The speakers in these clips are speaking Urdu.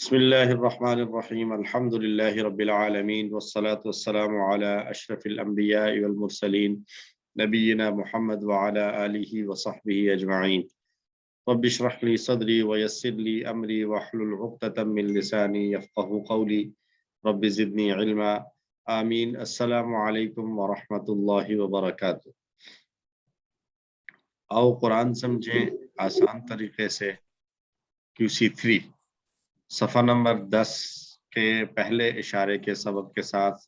بسم الله الرحمن الرحيم الحمد لله رب العالمين والصلاة والسلام على أشرف الأنبياء والمرسلين نبينا محمد وعلى آله وصحبه أجمعين. رب اشرح لي صدري ويسر لي أمري واحلل عقدة من لساني يفقه قولي. رب زدني علما. آمین. السلام علیکم ورحمۃ اللہ وبرکاتہ. آؤ قرآن سمجھیں آسان طریقے سے. QC3 صفحہ نمبر 10 کے پہلے اشارے کے سبق کے ساتھ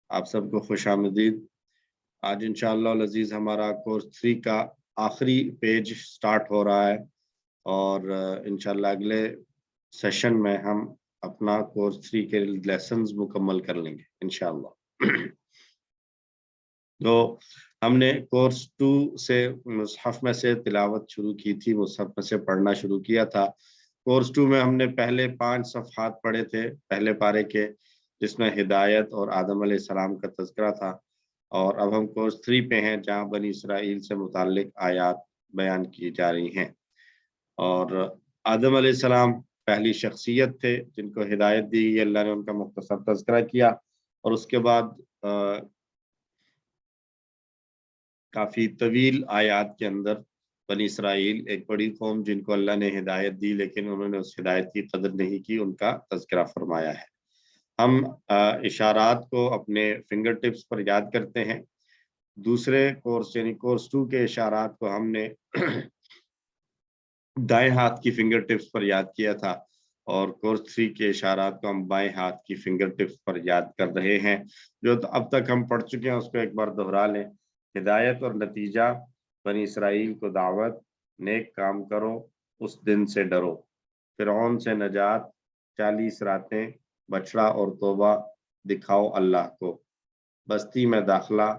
آپ سب کو خوش آمدید. آج انشاءاللہ العزیز ہمارا کورس 3 کا آخری پیج سٹارٹ ہو رہا ہے اور انشاءاللہ اگلے سیشن میں ہم اپنا کورس 3 کے لیسنز مکمل کر لیں گے انشاءاللہ. تو ہم نے کورس 2 سے مصحف میں سے تلاوت شروع کی تھی، مصحف میں سے پڑھنا شروع کیا تھا. کورس 2 میں ہم نے پہلے 5 صفحات پڑھے تھے پہلے پارے کے، جس میں ہدایت اور آدم علیہ السلام کا تذکرہ تھا. اور اب ہم کورس 3 پہ ہیں جہاں بنی اسرائیل سے متعلق آیات بیان کی جا رہی ہیں. اور آدم علیہ السلام پہلی شخصیت تھے جن کو ہدایت دی گئی، اللہ نے ان کا مختصر تذکرہ کیا. اور اس کے بعد کافی طویل آیات کے اندر بنی اسرائیل ایک بڑی قوم جن کو اللہ نے ہدایت دی لیکن انہوں نے اس ہدایت کی قدر نہیں کی، ان کا تذکرہ فرمایا ہے. ہم اشارات کو اپنے فنگر ٹپس پر یاد کرتے ہیں. دوسرے کورس یعنی کورس 2 کے اشارات کو ہم نے دائیں ہاتھ کی فنگر ٹپس پر یاد کیا تھا اور کورس 3 کے اشارات کو ہم بائیں ہاتھ کی فنگر ٹپس پر یاد کر رہے ہیں. جو اب تک ہم پڑھ چکے ہیں اس کو ایک بار دہرا لیں. ہدایت اور نتیجہ: بنی اسرائیل کو دعوت، نیک کام کرو، اس دن سے ڈرو. فرعون سے نجات، 40 راتیں، بچڑا اور توبہ، دکھاؤ اللہ کو. بستی میں داخلہ،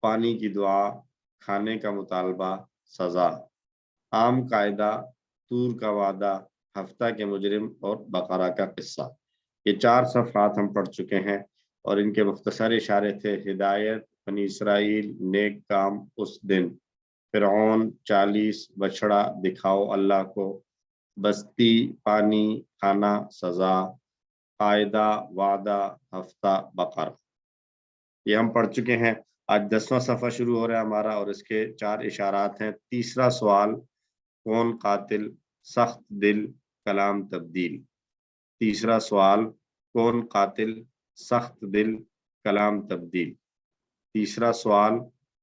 پانی کی دعا، کھانے کا مطالبہ، سزا. عام قاعدہ، طور کا وعدہ، ہفتہ کے مجرم اور بقرہ کا قصہ. یہ 4 صفحات ہم پڑھ چکے ہیں اور ان کے مختصر اشارے تھے: ہدایت، بنی اسرائیل، نیک کام، اس دن، فرعون، 40، بچڑا، دکھاؤ اللہ کو، بستی، پانی، کھانا، سزا، قاعدہ، وعدہ، ہفتہ، بقرہ. یہ ہم پڑھ چکے ہیں. آج 10واں صفحہ شروع ہو رہا ہے ہمارا اور اس کے 4 اشارات ہیں. تیسرا سوال: کون قاتل؟ سخت دل، کلام تبدیل. تیسرا سوال: کون قاتل؟ سخت دل، کلام تبدیل. تیسرا سوال: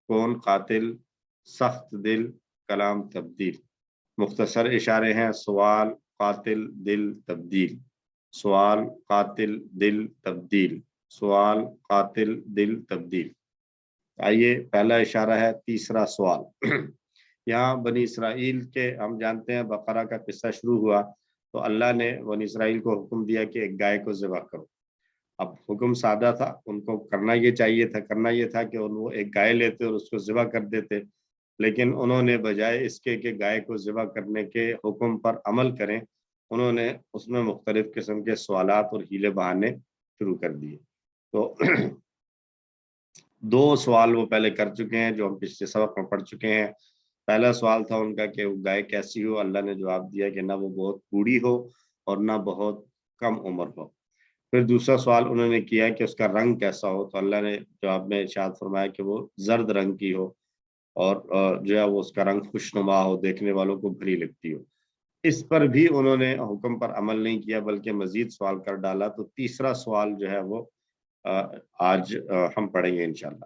کون قاتل؟ سخت دل، کلام تبدیل. مختصر اشارے ہیں: سوال، قاتل، دل، تبدیل. سوال، قاتل، دل، تبدیل. سوال، قاتل، دل، تبدیل. آئیے پہلا اشارہ ہے تیسرا سوال. یہاں بنی اسرائیل کے ہم جانتے ہیں بقرہ کا قصہ شروع ہوا تو اللہ نے بنی اسرائیل کو حکم دیا کہ ایک گائے کو ذبح کرو. اب حکم سادہ تھا، ان کو کرنا یہ تھا کہ وہ ایک گائے لیتے اور اس کو ذبح کر دیتے، لیکن انہوں نے بجائے اس کے کہ گائے کو ذبح کرنے کے حکم پر عمل کریں، انہوں نے اس میں مختلف قسم کے سوالات اور ہیلے بہانے شروع کر دیے. تو 2 سوال وہ پہلے کر چکے ہیں جو ہم پچھلے سبق میں پڑھ چکے ہیں. پہلا سوال تھا ان کا کہ وہ گائے کیسی ہو. اللہ نے جواب دیا کہ نہ وہ بہت بوڑھی ہو اور نہ بہت کم عمر ہو. پھر دوسرا سوال انہوں نے کیا کہ اس کا رنگ کیسا ہو، تو اللہ نے جواب میں ارشاد فرمایا کہ وہ زرد رنگ کی ہو اور جو ہے وہ اس کا رنگ خوشنما ہو، دیکھنے والوں کو بھلی لگتی ہو. اس پر بھی انہوں نے حکم پر عمل نہیں کیا بلکہ مزید سوال کر ڈالا. تو تیسرا سوال جو ہے وہ آج ہم پڑھیں گے انشاءاللہ.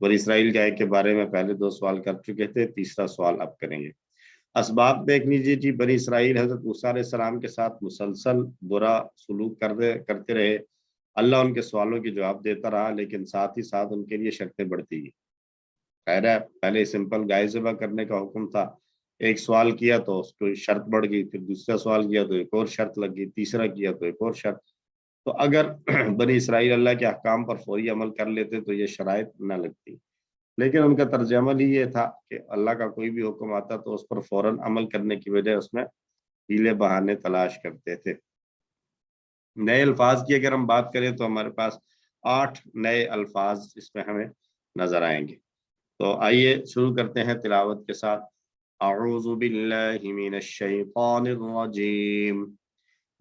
بنی اسرائیل گائے کے بارے میں پہلے 2 سوال کر چکے تھے، تیسرا سوال اب کریں گے. اسباب دیکھ لیجیے جی. بنی اسرائیل حضرت موسیٰ علیہ السلام کے ساتھ مسلسل برا سلوک کرتے رہے. اللہ ان کے سوالوں کے جواب دیتا رہا لیکن ساتھ ہی ساتھ ان کے لیے شرطیں بڑھتی گئی. خیر ہے، پہلے سمپل گائے ذبح کرنے کا حکم تھا، ایک سوال کیا تو اس کو شرط بڑھ گئی، پھر دوسرا سوال کیا تو ایک اور شرط لگ گئی، تیسرا کیا تو ایک اور شرط. تو اگر بنی اسرائیل اللہ کے احکام پر فوری عمل کر لیتے تو یہ شرائط نہ لگتی، لیکن ان کا طرز عمل ہی یہ تھا کہ اللہ کا کوئی بھی حکم آتا تو اس پر فوراً عمل کرنے کی وجہ اس میں ہیلے بہانے تلاش کرتے تھے. نئے الفاظ کی اگر ہم بات کریں تو ہمارے پاس 8 نئے الفاظ اس میں ہمیں نظر آئیں گے. تو آئیے شروع کرتے ہیں تلاوت کے ساتھ. اعوذ باللہ من الشیطان الرجیم.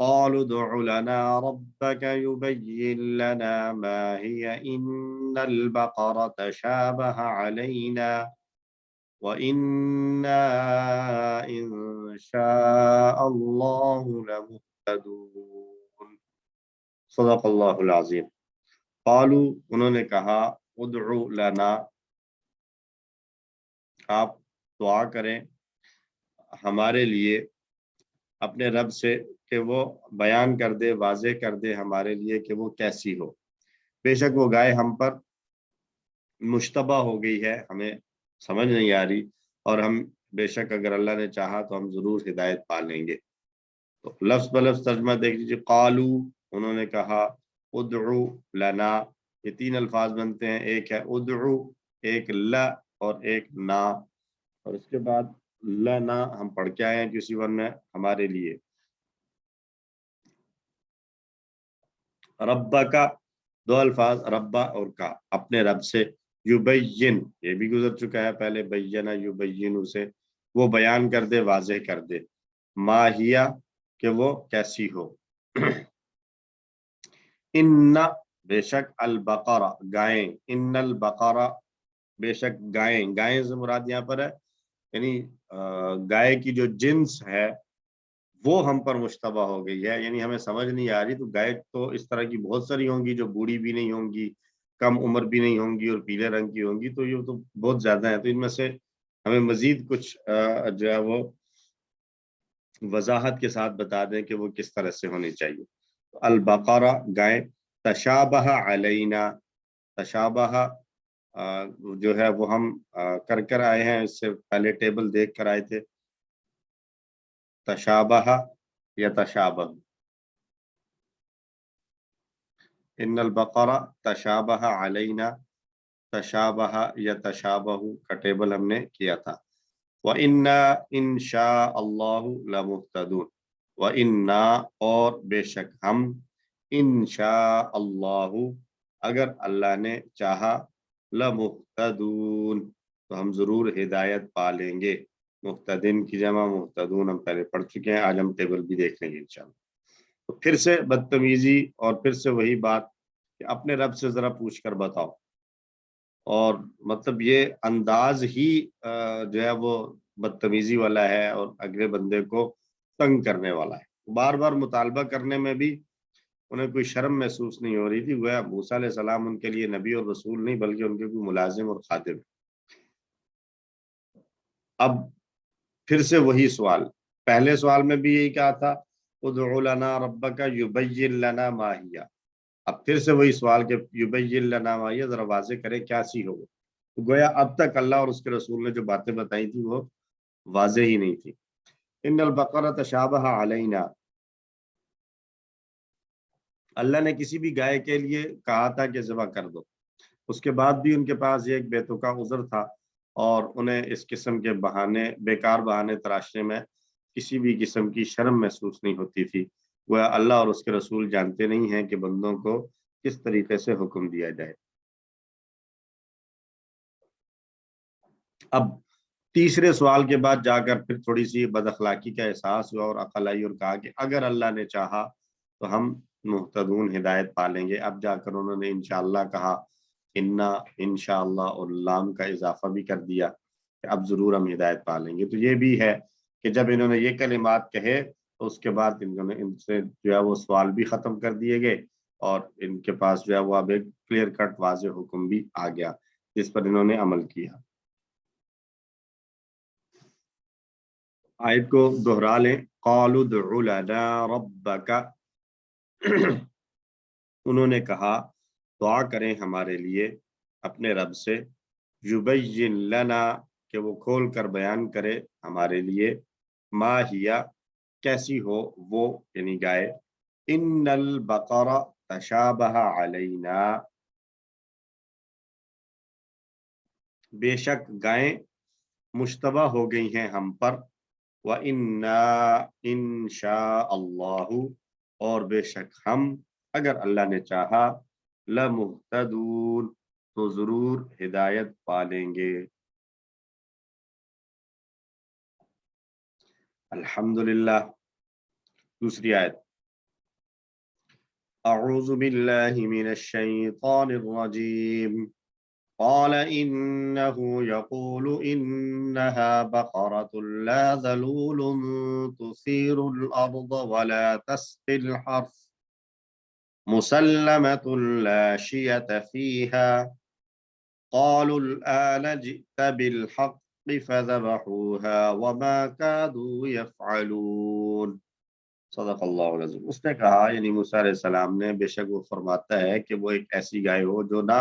قالوا ادع لنا ربك يبين لنا ما هي إن البقرة تشابه علينا وإنا إن شاء الله لمهتدون صدق اللہ العظیم قالوا انہوں نے کہا ادعو لنا آپ دعا کریں ہمارے لیے اپنے رب سے کہ وہ بیان کر دے واضح کر دے ہمارے لیے کہ وہ کیسی ہو بے شک وہ گائے ہم پر مشتبہ ہو گئی ہے ہمیں سمجھ نہیں آ رہی اور ہم بے شک اگر اللہ نے چاہا تو ہم ضرور ہدایت پا لیں گے تو لفظ بلفظ ترجمہ دیکھ لیجیے قالو انہوں نے کہا ادعو لنا یہ تین الفاظ بنتے ہیں ایک ہے ادعو ایک ل اور ایک نا اور اس کے بعد لنا ہم پڑھ کے آئے ہیں کسی ون میں ہمارے لیے ربا کا دو الفاظ ربا اور کا اپنے رب سے یبین یہ بھی گزر چکا ہے پہلے بینا یبین سے وہ بیان کر دے واضح کر دے ماہیا کہ وہ کیسی ہو ان بے شک البقرہ گائیں ان البقرہ بے شک گائیں گائیں سے مراد یہاں پر ہے یعنی گائے کی جو جنس ہے وہ ہم پر مشتبہ ہو گئی ہے یعنی ہمیں سمجھ نہیں آ رہی تو گائے تو اس طرح کی بہت ساری ہوں گی جو بوڑھی بھی نہیں ہوں گی کم عمر بھی نہیں ہوں گی اور پیلے رنگ کی ہوں گی تو یہ تو بہت زیادہ ہے تو ان میں سے ہمیں مزید کچھ جو ہے وہ وضاحت کے ساتھ بتا دیں کہ وہ کس طرح سے ہونی چاہیے البقرہ گائے تشابہ علینا تشابہ جو ہے وہ ہم کر آئے ہیں اس سے پہلے ٹیبل دیکھ کر آئے تھے تشابہ یا تشابہ ان البقرہ تشابہ علینا تشابہ یا تشابہ کا ٹیبل ہم نے کیا تھا وَإِنَّا إِن شَاءَ اللَّهُ لَمُهْتَدُونَ وَإِنَّا اور بے شک ہم ان شاء اللہ اگر اللہ نے چاہا لمہتدون تو ہم ضرور ہدایت پا لیں گے مہتدین کی جمع مہتدون ہم پہلے پڑھ چکے ہیں آج ہم ٹیبل بھی دیکھ لیں گے انشاءاللہ تو پھر سے بدتمیزی اور پھر سے وہی بات کہ اپنے رب سے ذرا پوچھ کر بتاؤ اور مطلب یہ انداز ہی جو ہے وہ بدتمیزی والا ہے اور اگلے بندے کو تنگ کرنے والا ہے بار بار مطالبہ کرنے میں بھی انہیں کوئی شرم محسوس نہیں ہو رہی تھی گویا موسیٰ علیہ السلام ان کے لیے نبی اور رسول نہیں بلکہ ان کے کوئی ملازم اور خادم اب پھر سے وہی سوال پہلے سوال میں بھی یہی کہا تھا ادعو لنا ربک یبین لنا ما ہی اب پھر سے وہی سوال کہ یبین لنا ما ہی ذرا واضح کرے کیا سی ہو گویا اب تک اللہ اور اس کے رسول نے جو باتیں بتائی تھی وہ واضح ہی نہیں تھی ان البقرہ تشابہ علینا اللہ نے کسی بھی گائے کے لیے کہا تھا کہ ذبح کر دو اس کے بعد بھی ان کے پاس یہ ایک بیتوقع عذر تھا اور انہیں اس قسم کے بہانے بیکار بہانے تراشنے میں کسی بھی قسم کی شرم محسوس نہیں ہوتی تھی وہ اللہ اور اس کے رسول جانتے نہیں ہیں کہ بندوں کو کس طریقے سے حکم دیا جائے اب تیسرے سوال کے بعد جا کر پھر تھوڑی سی بد اخلاقی کا احساس ہوا اور عقل آئی اور کہا کہ اگر اللہ نے چاہا تو ہم مہتدون ہدایت پالیں گے اب جا کر انہوں نے انشاءاللہ کہا انشاءاللہ اور لام کا اضافہ بھی کر دیا کہ اب ضرور ہم ہدایت پالیں گے تو یہ بھی ہے کہ جب انہوں نے یہ کلمات کہے تو اس کے بعد انہوں نے ان سے جو ہے وہ سوال بھی ختم کر دیے گئے اور ان کے پاس جو ہے وہ اب ایک کلیئر کٹ واضح حکم بھی آ گیا جس پر انہوں نے عمل کیا آیت کو دہرا لیں قالوا ادع لنا ربک انہوں نے کہا دعا کریں ہمارے لیے اپنے رب سے یبین لنا کہ وہ کھول کر بیان کرے ہمارے لیے ما ہیا کیسی ہو وہ یعنی گائے ان البقرہ تشابہ علینا بے شک گائیں مشتبہ ہو گئی ہیں ہم پر وَإِنَّا إِن شَاءَ اللَّهُ اور بے شک ہم اگر اللہ نے چاہا لَمُهْتَدُونَ تو ضرور ہدایت پالیں گے الحمدللہ. دوسری آیت. اعوذ باللہ من الشیطان الرجیم قال انه يقول انها بقرة لا ذلول تثير الارض ولا تسقي الحرث مسلمة لا شية فيها قالوا الآن جئت بالحق فذبحوها وما كادوا يفعلون. صدق اللہ العظیم. اس نے کہا یعنی موسیٰ علیہ السلام نے بے شک وہ فرماتا ہے کہ وہ ایک ایسی گائے ہو جو نہ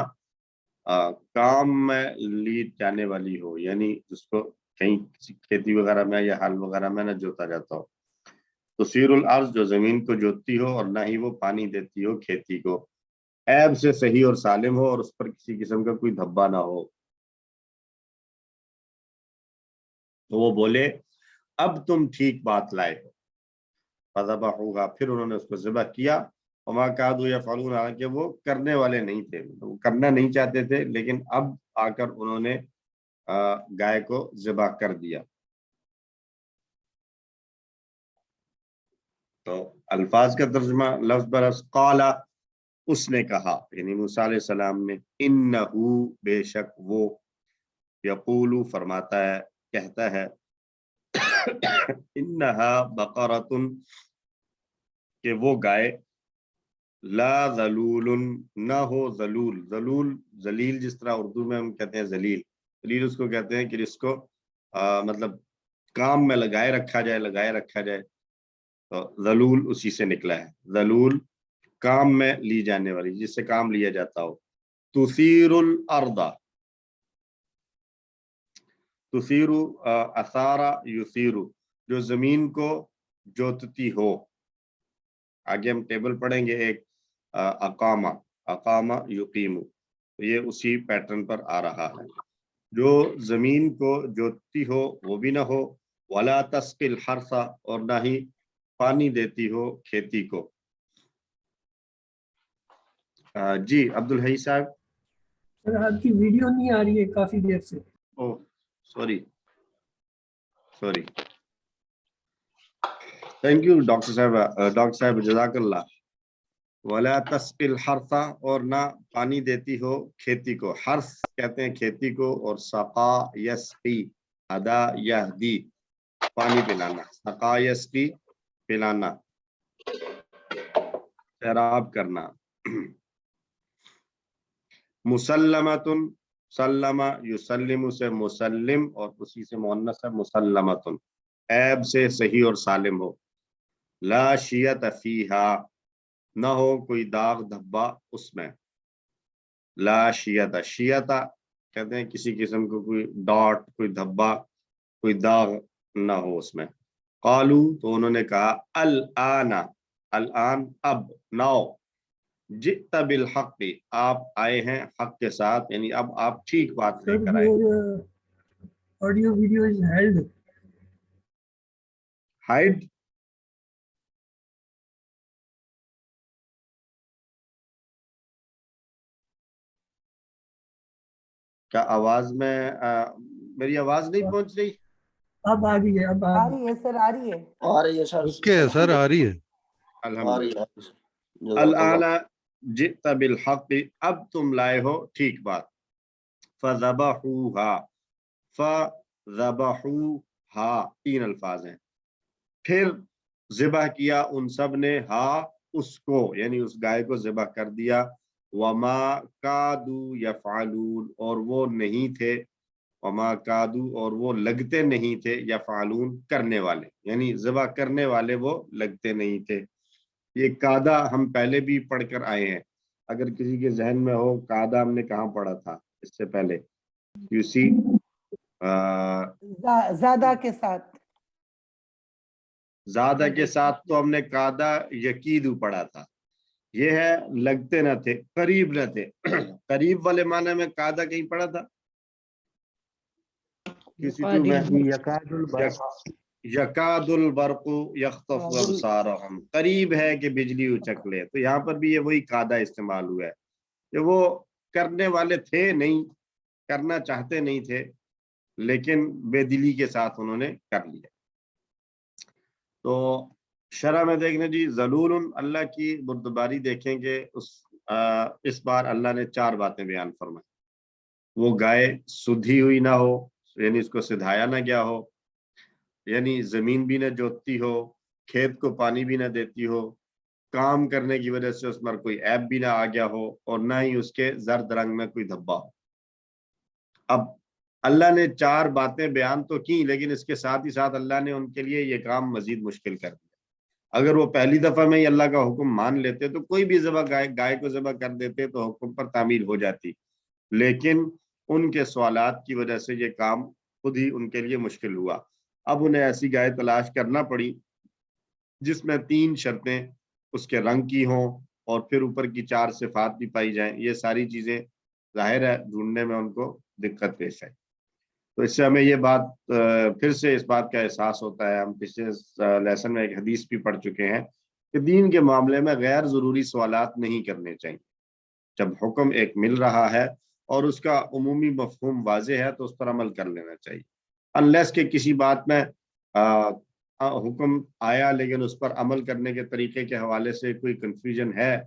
کام میں لی جانے والی ہو، یعنی جس کو کہیں کسی کھیتی وغیرہ میں یا حل وغیرہ میں نہ جوتا جاتا ہو. تثیر الارض جو زمین کو جوتتی ہو اور نہ ہی وہ پانی دیتی ہو کھیتی کو، عیب سے صحیح اور سالم ہو اور اس پر کسی قسم کا کوئی دھبا نہ ہو. تو وہ بولے اب تم ٹھیک بات لائے ہو. فذبحوها، پھر انہوں نے اس کو ذبح کیا. وما كادوا يفعلون، حالانکہ وہ کرنے والے نہیں تھے، وہ کرنا نہیں چاہتے تھے، لیکن اب آ کر انہوں نے گائے کو ذبح کر دیا. تو الفاظ کا ترجمہ لفظ برس قال، اس نے کہا یعنی موسیٰ علیہ السلام نے، انہو بے شک وہ، یقولو فرماتا ہے کہتا ہے، انہا بقرۃ کہ وہ گائے، لا ذلول نہ ہو ذلول. ذلول ذلیل جس طرح اردو میں ہم کہتے ہیں ذلیل، ذلیل اس کو کہتے ہیں کہ جس کو مطلب کام میں لگائے رکھا جائے. تو ذلول اسی سے نکلا ہے. ذلول کام میں لی جانے والی، جس سے کام لیا جاتا ہو. تثیر الارض، تثیر اثارا یثیر، جو زمین کو جوتتی ہو. آگے ہم ٹیبل پڑھیں گے ایک اقامہ یقیم، یہ اسی پیٹرن پر آ رہا ہے. جو زمین کو جوتتی ہو وہ بھی نہ ہو، ولا تسقی الحرث، اور نہ ہی پانی دیتی ہو کھیتی کو. جی عبدالحی صاحب. سر آپ کی ویڈیو نہیں آ رہی ہے کافی دیر سے. اوہ سوری تھینک یو ڈاکٹر صاحب جزاک اللہ. ولا تسقی الحرث، اور نہ پانی دیتی ہو کھیتی کو. حرث کہتے ہیں کھیتی کو، اور سقا یسقی، ہدا یہدی، پانی پلانا. سقا یسقی پلانا، سیراب کرنا. مسلمتن، سلم یسلم سے مسلم، اور اسی سے مؤنث ہے مسلمتن، عیب سے صحیح اور سالم ہو. لا شیت فیہا، نہ ہو کوئی داغ دھبا اس میں. لا شیت، شیتا کہتے ہیں کسی قسم کو کوئی ڈاٹ، کوئی دھبا، کوئی داغ نہ ہو اس میں. قالو، تو انہوں نے کہا، الآن اب، ناؤ، جئت بالحق، آپ آئے ہیں حق کے ساتھ، یعنی اب آپ ٹھیک بات لے کر آئے. Audio video is held. Hide, کیا آواز میں میری آواز نہیں پہنچ رہی؟ اب آ رہی ہے، اب آ رہی ہے سر، آ رہی ہے سر. اوکے سر، آ رہی ہے. الحمدللہ. الآن جئت بالحق، اب تم لائے ہو ٹھیک بات. فذبحوها، فذبحوها تین الفاظ ہیں. پھر ذبح کیا ان سب نے، اس کو، یعنی اس گائے کو ذبح کر دیا. وما کادوا یفعلون، اور وہ نہیں تھے، وما کادوا، اور وہ لگتے نہیں تھے، یفعلون کرنے والے، یعنی ذبح کرنے والے وہ لگتے نہیں تھے. یہ کادا ہم پہلے بھی پڑھ کر آئے ہیں، اگر کسی کے ذہن میں ہو کادا ہم نے کہاں پڑھا تھا اس سے پہلے. یو سی زیادہ کے ساتھ، زیادہ کے ساتھ تو ہم نے کادا یقیدو پڑھا تھا. یہ ہے لگتے نہ تھے، قریب نہ تھے. قریب والے معنی میں کادا کہیں پڑھا تھا کسی تو میں؟ یکاد البرق یخطف ابصارہم، قریب ہے کہ بجلی اچک لے. تو یہاں پر بھی یہ وہی کادا استعمال ہوا ہے کہ وہ کرنے والے تھے نہیں، کرنا چاہتے نہیں تھے، لیکن بے دلی کے ساتھ انہوں نے کر لیا. تو شرح میں دیکھنے جی ذلول، اللہ کی بردباری دیکھیں گے اس بار اللہ نے 4 باتیں بیان فرمائی. وہ گائے سدھی ہوئی نہ ہو، یعنی اس کو سدھایا نہ گیا ہو، یعنی زمین بھی نہ جوتتی ہو، کھیت کو پانی بھی نہ دیتی ہو، کام کرنے کی وجہ سے اس پر کوئی عیب بھی نہ آ گیا ہو، اور نہ ہی اس کے زرد رنگ میں کوئی دھبا ہو. اب اللہ نے 4 باتیں بیان تو کی، لیکن اس کے ساتھ ہی ساتھ اللہ نے ان کے لیے یہ کام مزید مشکل کر دیا. اگر وہ پہلی دفعہ میں ہی اللہ کا حکم مان لیتے تو کوئی بھی گائے کو ذبح کر دیتے تو حکم پر تعمیل ہو جاتی، لیکن ان کے سوالات کی وجہ سے یہ کام خود ہی ان کے لیے مشکل ہوا. اب انہیں ایسی گائے تلاش کرنا پڑی جس میں 3 شرطیں اس کے رنگ کی ہوں اور پھر اوپر کی 4 صفات بھی پائی جائیں. یہ ساری چیزیں ظاہر ہے ڈھونڈنے میں ان کو دقت پیش آئی. تو اس سے ہمیں یہ بات پھر سے اس بات کا احساس ہوتا ہے. ہم پچھلے لیسن میں ایک حدیث بھی پڑھ چکے ہیں کہ دین کے معاملے میں غیر ضروری سوالات نہیں کرنے چاہیے. جب حکم ایک مل رہا ہے اور اس کا عمومی مفہوم واضح ہے تو اس پر عمل کر لینا چاہیے، انلیس کہ کسی بات میں حکم آیا لیکن اس پر عمل کرنے کے طریقے کے حوالے سے کوئی کنفیوژن ہے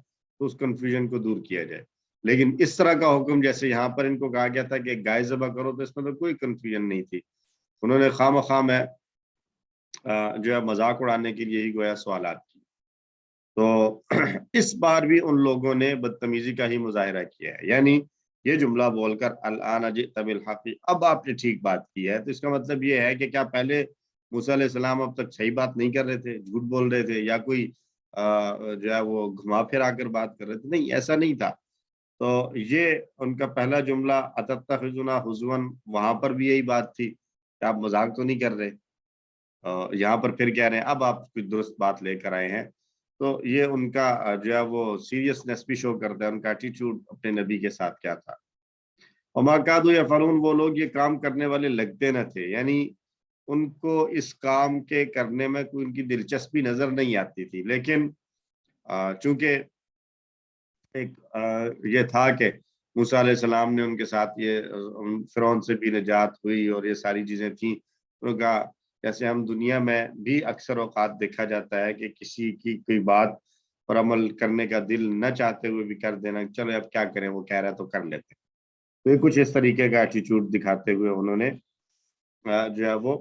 تو اس کنفیوژن کو دور کیا جائے. لیکن اس طرح کا حکم جیسے یہاں پر ان کو کہا گیا تھا کہ گائے ذبح کرو، تو اس میں تو کوئی کنفیوژن نہیں تھی. انہوں نے خواہ مخواہ میں جو ہے مذاق اڑانے کے لیے ہی گویا سوالات کی. تو اس بار بھی ان لوگوں نے بدتمیزی کا ہی مظاہرہ کیا ہے، یعنی یہ جملہ بول کر الآن جئت بالحق، اب آپ نے ٹھیک بات کی ہے. تو اس کا مطلب یہ ہے کہ کیا پہلے موسیٰ علیہ السلام اب تک صحیح بات نہیں کر رہے تھے، جھوٹ بول رہے تھے، یا کوئی جو ہے وہ گھما پھرا کر بات کر رہے تھے؟ نہیں، ایسا نہیں تھا. تو یہ ان کا پہلا جملہ اتتخذنا ہزوا، وہاں پر بھی یہی بات تھی کہ آپ مذاق تو نہیں کر رہے. یہاں پر پھر کہہ رہے ہیں اب آپ کوئی درست بات لے کر آئے ہیں. تو یہ ان کا جو ہے وہ سیریسنس بھی شو کرتا ہے، ان کا ایٹیٹیوڈ اپنے نبی کے ساتھ کیا تھا. وما کادوا یفعلون، وہ لوگ یہ کام کرنے والے لگتے نہ تھے، یعنی ان کو اس کام کے کرنے میں کوئی ان کی دلچسپی نظر نہیں آتی تھی. لیکن چونکہ ایک یہ تھا کہ موسیٰ علیہ السلام نے ان کے ساتھ یہ فرعون سے بھی نجات ہوئی اور یہ ساری چیزیں تھیں. ان کا جیسے ہم دنیا میں بھی اکثر اوقات دیکھا جاتا ہے کہ کسی کی کوئی بات پر عمل کرنے کا دل نہ چاہتے ہوئے بھی کر دینا، چلو اب کیا کریں، وہ کہہ رہا ہے تو کر لیتے. تو یہ کچھ اس طریقے کا ایٹیٹیوڈ دکھاتے ہوئے انہوں نے جو ہے وہ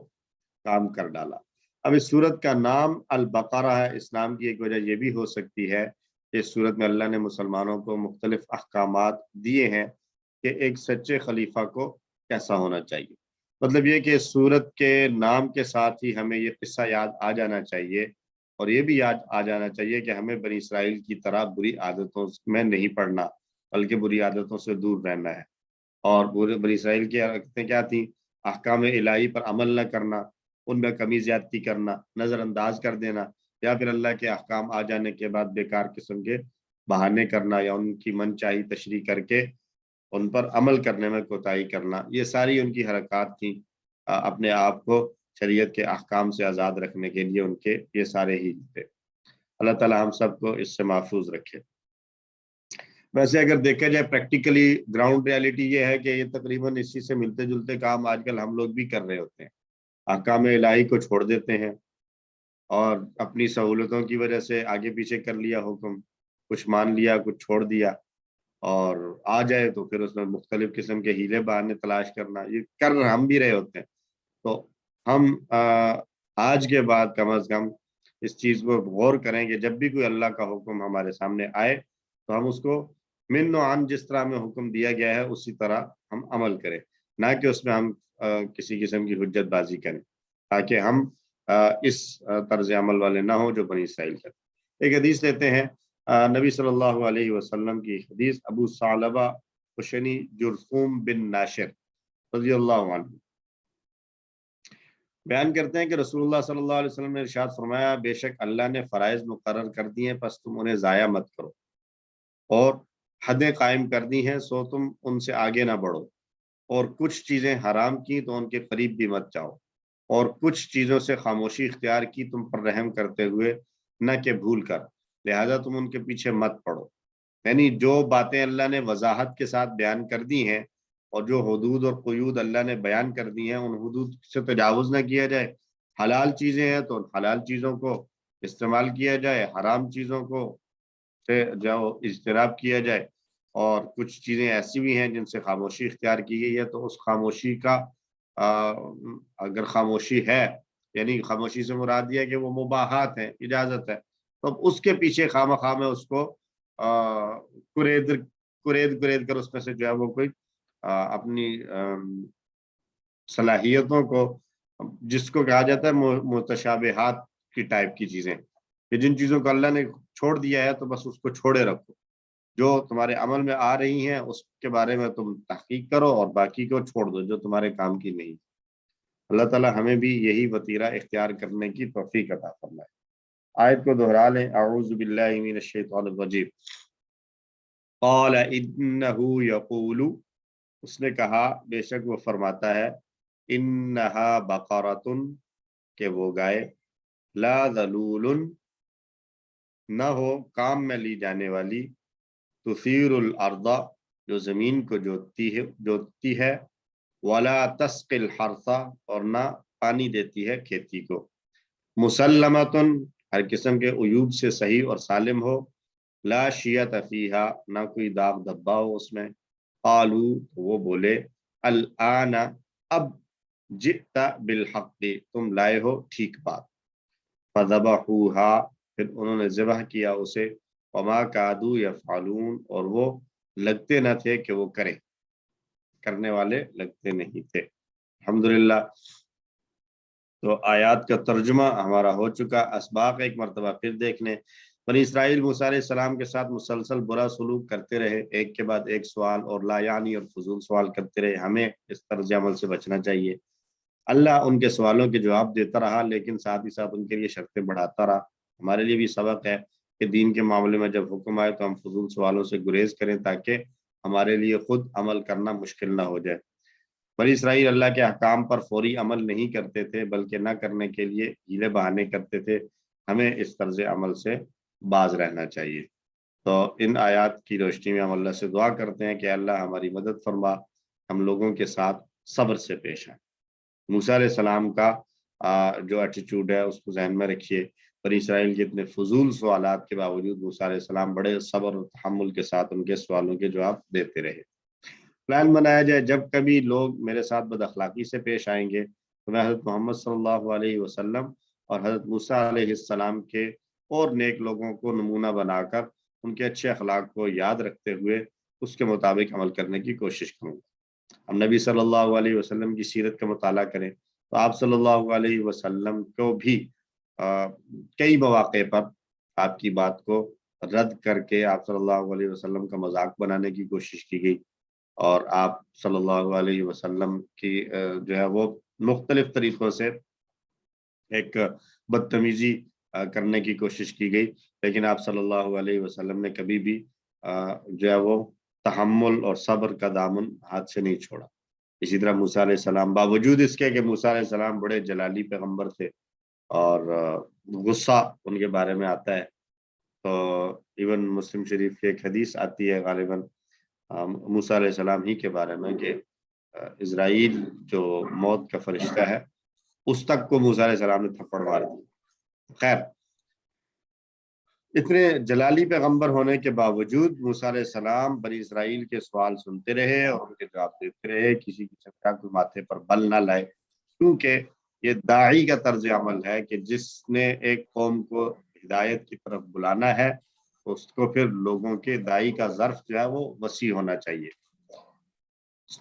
کام کر ڈالا. اب اس سورت کا نام البقرہ ہے. اس نام کی ایک وجہ یہ بھی ہو سکتی ہے کہ اس سورت میں اللہ نے مسلمانوں کو مختلف احکامات دیے ہیں کہ ایک سچے خلیفہ کو کیسا ہونا چاہیے. مطلب یہ کہ اس سورت کے نام کے ساتھ ہی ہمیں یہ قصہ یاد آ جانا چاہیے، اور یہ بھی یاد آ جانا چاہیے کہ ہمیں بنی اسرائیل کی طرح بری عادتوں میں نہیں پڑنا، بلکہ بری عادتوں سے دور رہنا ہے. اور بنی اسرائیل کی حرکتیں کیا تھیں؟ احکام الہی پر عمل نہ کرنا، ان میں کمی زیادتی کرنا، نظر انداز کر دینا، یا پھر اللہ کے احکام آ جانے کے بعد بیکار قسم کے بہانے کرنا یا ان کی من چاہی تشریح کر کے ان پر عمل کرنے میں کوتاہی کرنا. یہ ساری ان کی حرکات تھیں اپنے آپ کو شریعت کے احکام سے آزاد رکھنے کے لیے. ان کے یہ سارے ہی تھے. اللہ تعالی ہم سب کو اس سے محفوظ رکھے. ویسے اگر دیکھا جائے پریکٹیکلی گراؤنڈ ریالٹی یہ ہے کہ یہ تقریباً اسی سے ملتے جلتے کام آج کل ہم لوگ بھی کر رہے ہوتے ہیں. احکام الہی کو چھوڑ دیتے ہیں اور اپنی سہولتوں کی وجہ سے آگے پیچھے کر لیا حکم، کچھ مان لیا کچھ چھوڑ دیا، اور آ جائے تو پھر اس میں مختلف قسم کے ہیلے بہانے تلاش کرنا. یہ کر ہم بھی رہے ہوتے ہیں. تو ہم آج کے بعد کم از کم اس چیز کو غور کریں کہ جب بھی کوئی اللہ کا حکم ہمارے سامنے آئے تو ہم اس کو من و عن جس طرح ہمیں حکم دیا گیا ہے اسی طرح ہم عمل کریں، نہ کہ اس میں ہم کسی قسم کی حجت بازی کریں، تاکہ ہم اس طرز عمل والے نہ ہوں جو بنی اسرائیل کرتے. ایک حدیث لیتے ہیں نبی صلی اللہ علیہ وسلم کی حدیث. ابو ثعلبہ خشنی جرثوم بن ناشر رضی اللہ عنہ بیان کرتے ہیں کہ رسول اللہ صلی اللہ علیہ وسلم نے ارشاد فرمایا، بے شک اللہ نے فرائض مقرر کر دی ہیں، پس تم انہیں ضائع مت کرو، اور حدیں قائم کر دی ہیں سو تم ان سے آگے نہ بڑھو، اور کچھ چیزیں حرام کی تو ان کے قریب بھی مت جاؤ، اور کچھ چیزوں سے خاموشی اختیار کی تم پر رحم کرتے ہوئے نہ کہ بھول کر، لہذا تم ان کے پیچھے مت پڑو. یعنی جو باتیں اللہ نے وضاحت کے ساتھ بیان کر دی ہیں اور جو حدود اور قیود اللہ نے بیان کر دی ہیں، ان حدود سے تجاوز نہ کیا جائے حلال چیزیں ہیں تو حلال چیزوں کو استعمال کیا جائے، حرام چیزوں کو سے جو اجتناب کیا جائے، اور کچھ چیزیں ایسی بھی ہیں جن سے خاموشی اختیار کی گئی ہے، تو اس خاموشی کا اگر خاموشی ہے، یعنی خاموشی سے مراد یہ ہے کہ وہ مباحات ہیں، اجازت ہے، تو اب اس کے پیچھے خواہ میں اس کو کرید کر اس میں سے جو ہے وہ کوئی اپنی صلاحیتوں کو، جس کو کہا جاتا ہے متشابہات کی ٹائپ کی چیزیں، کہ جن چیزوں کو اللہ نے چھوڑ دیا ہے تو بس اس کو چھوڑے رکھو، جو تمہارے عمل میں آ رہی ہیں اس کے بارے میں تم تحقیق کرو اور باقی کو چھوڑ دو جو تمہارے کام کی نہیں۔ اللہ تعالی ہمیں بھی یہی وطیرہ اختیار کرنے کی توفیق عطا فرمائے۔ آیت کو دہرا لیں، اعوذ باللہ من الشیطان الرجیم۔ قال انہ یقول، اس نے کہا بے شک وہ فرماتا ہے، انہا بقرۃ، کہ وہ گائے، لا ذلول، نہ ہو کام میں لی جانے والی، تثیر الارض، جو زمین کو جوتتی ہے، ولا تسقی الحرث، اور نہ پانی دیتی ہے کھیتی کو، مسلمۃ، ہر قسم کے عیوب سے صحیح اور سالم ہو، لا شیۃ فیہا، نہ کوئی داغ دھبا ہو اس میں، قالو، وہ بولے، الآن، اب، جئت بالحق، تم لائے ہو ٹھیک بات، فذبحوہا، پھر انہوں نے ذبح کیا اسے، وما کادوا یفعلون، اور وہ لگتے نہ تھے کہ وہ کرنے والے لگتے نہیں تھے۔ الحمدللہ، تو آیات کا ترجمہ ہمارا ہو چکا۔ اسباق ایک مرتبہ پھر دیکھ لیں۔ بنی اسرائیل موسیٰ علیہ السلام کے ساتھ مسلسل برا سلوک کرتے رہے، ایک کے بعد ایک سوال اور لا یعنی اور فضول سوال کرتے رہے، ہمیں اس طرز عمل سے بچنا چاہیے۔ اللہ ان کے سوالوں کے جواب دیتا رہا، لیکن ساتھ ہی ساتھ ان کے لیے شرطیں بڑھاتا رہا۔ ہمارے لیے بھی سبق ہے کہ دین کے معاملے میں جب حکم آئے تو ہم فضول سوالوں سے گریز کریں، تاکہ ہمارے لیے خود عمل کرنا مشکل نہ ہو جائے۔ بنی اسرائیل اللہ کے احکام پر فوری عمل نہیں کرتے تھے، بلکہ نہ کرنے کے لیے ہیلے بہانے کرتے تھے۔ ہمیں اس طرز عمل سے باز رہنا چاہیے۔ تو ان آیات کی روشنی میں ہم اللہ سے دعا کرتے ہیں کہ اللہ ہماری مدد فرما، ہم لوگوں کے ساتھ صبر سے پیش آئیں۔ موسیٰ علیہ السلام کا جو ایٹیچیوڈ ہے اس کو ذہن میں رکھیے۔ بنی اسرائیل کے اتنے فضول سوالات کے باوجود موسیٰ علیہ السلام بڑے صبر اور تحمل کے ساتھ ان کے سوالوں کے جواب دیتے رہے۔ پلان بنایا جائے، جب کبھی لوگ میرے ساتھ بد اخلاقی سے پیش آئیں گے تو میں حضرت محمد صلی اللہ علیہ وسلم اور حضرت موسیٰ علیہ السلام کے اور نیک لوگوں کو نمونہ بنا کر ان کے اچھے اخلاق کو یاد رکھتے ہوئے اس کے مطابق عمل کرنے کی کوشش کروں گا۔ ہم نبی صلی اللہ علیہ وسلم کی سیرت کا مطالعہ کریں تو آپ صلی اللہ علیہ وسلم کو بھی کئی مواقع پر آپ کی بات کو رد کر کے آپ صلی اللہ علیہ وسلم کا مذاق بنانے کی کوشش کی گئی، اور آپ صلی اللہ علیہ وسلم کی جو ہے وہ مختلف طریقوں سے ایک بدتمیزی کرنے کی کوشش کی گئی، لیکن آپ صلی اللہ علیہ وسلم نے کبھی بھی جو ہے وہ تحمل اور صبر کا دامن ہاتھ سے نہیں چھوڑا۔ اسی طرح موسیٰ علیہ السلام، باوجود اس کے کہ موسیٰ علیہ السلام بڑے جلالی پیغمبر تھے اور غصہ ان کے بارے میں آتا ہے، تو ایون مسلم شریف کی ایک حدیث آتی ہے غالباً موسیٰ علیہ السلام ہی کے بارے میں کہ اسرائیل جو موت کا فرشتہ ہے اس تک کو موسیٰ علیہ السلام نے تھپڑ مار دی۔ خیر، اتنے جلالی پیغمبر ہونے کے باوجود موسیٰ علیہ السلام بنی اسرائیل کے سوال سنتے رہے اور ان کے جواب دیتے رہے، کسی کی چکا کوئی ماتھے پر بل نہ لائے، کیونکہ یہ داعی کا طرز عمل ہے کہ جس نے ایک قوم کو ہدایت کی طرف بلانا ہے اس کو پھر لوگوں کے داعی کا ظرف جو ہے وہ وسیع ہونا چاہیے،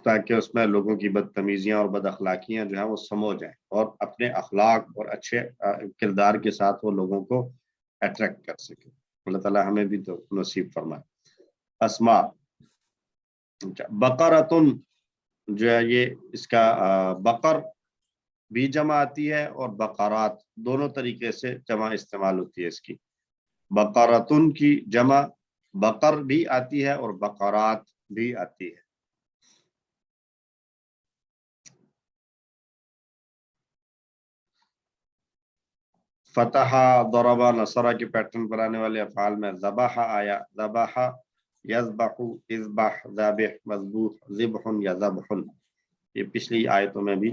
تاکہ اس میں لوگوں کی بدتمیزیاں اور بد اخلاقیاں جو ہیں وہ سمو جائیں، اور اپنے اخلاق اور اچھے کردار کے ساتھ وہ لوگوں کو اٹریکٹ کر سکے۔ اللہ تعالیٰ ہمیں بھی تو نصیب فرمائے۔ اسماء، بقرۃن جو ہے یہ اس کا بقر بھی جمع آتی ہے اور بقرات دونوں طریقے سے جمع استعمال ہوتی ہے اس کی۔ بقرۃن کی جمع بقر بھی آتی ہے اور بقرات بھی آتی ہے۔ فتح، ضربہ، نصرہ کے پیٹرن پر آنے والے افعال میں ذبح آیا، ذبح، یذبح، اذبح، ذابح، مذبوح، ذبح یا ذبح، یہ پچھلی آیتوں میں بھی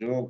جو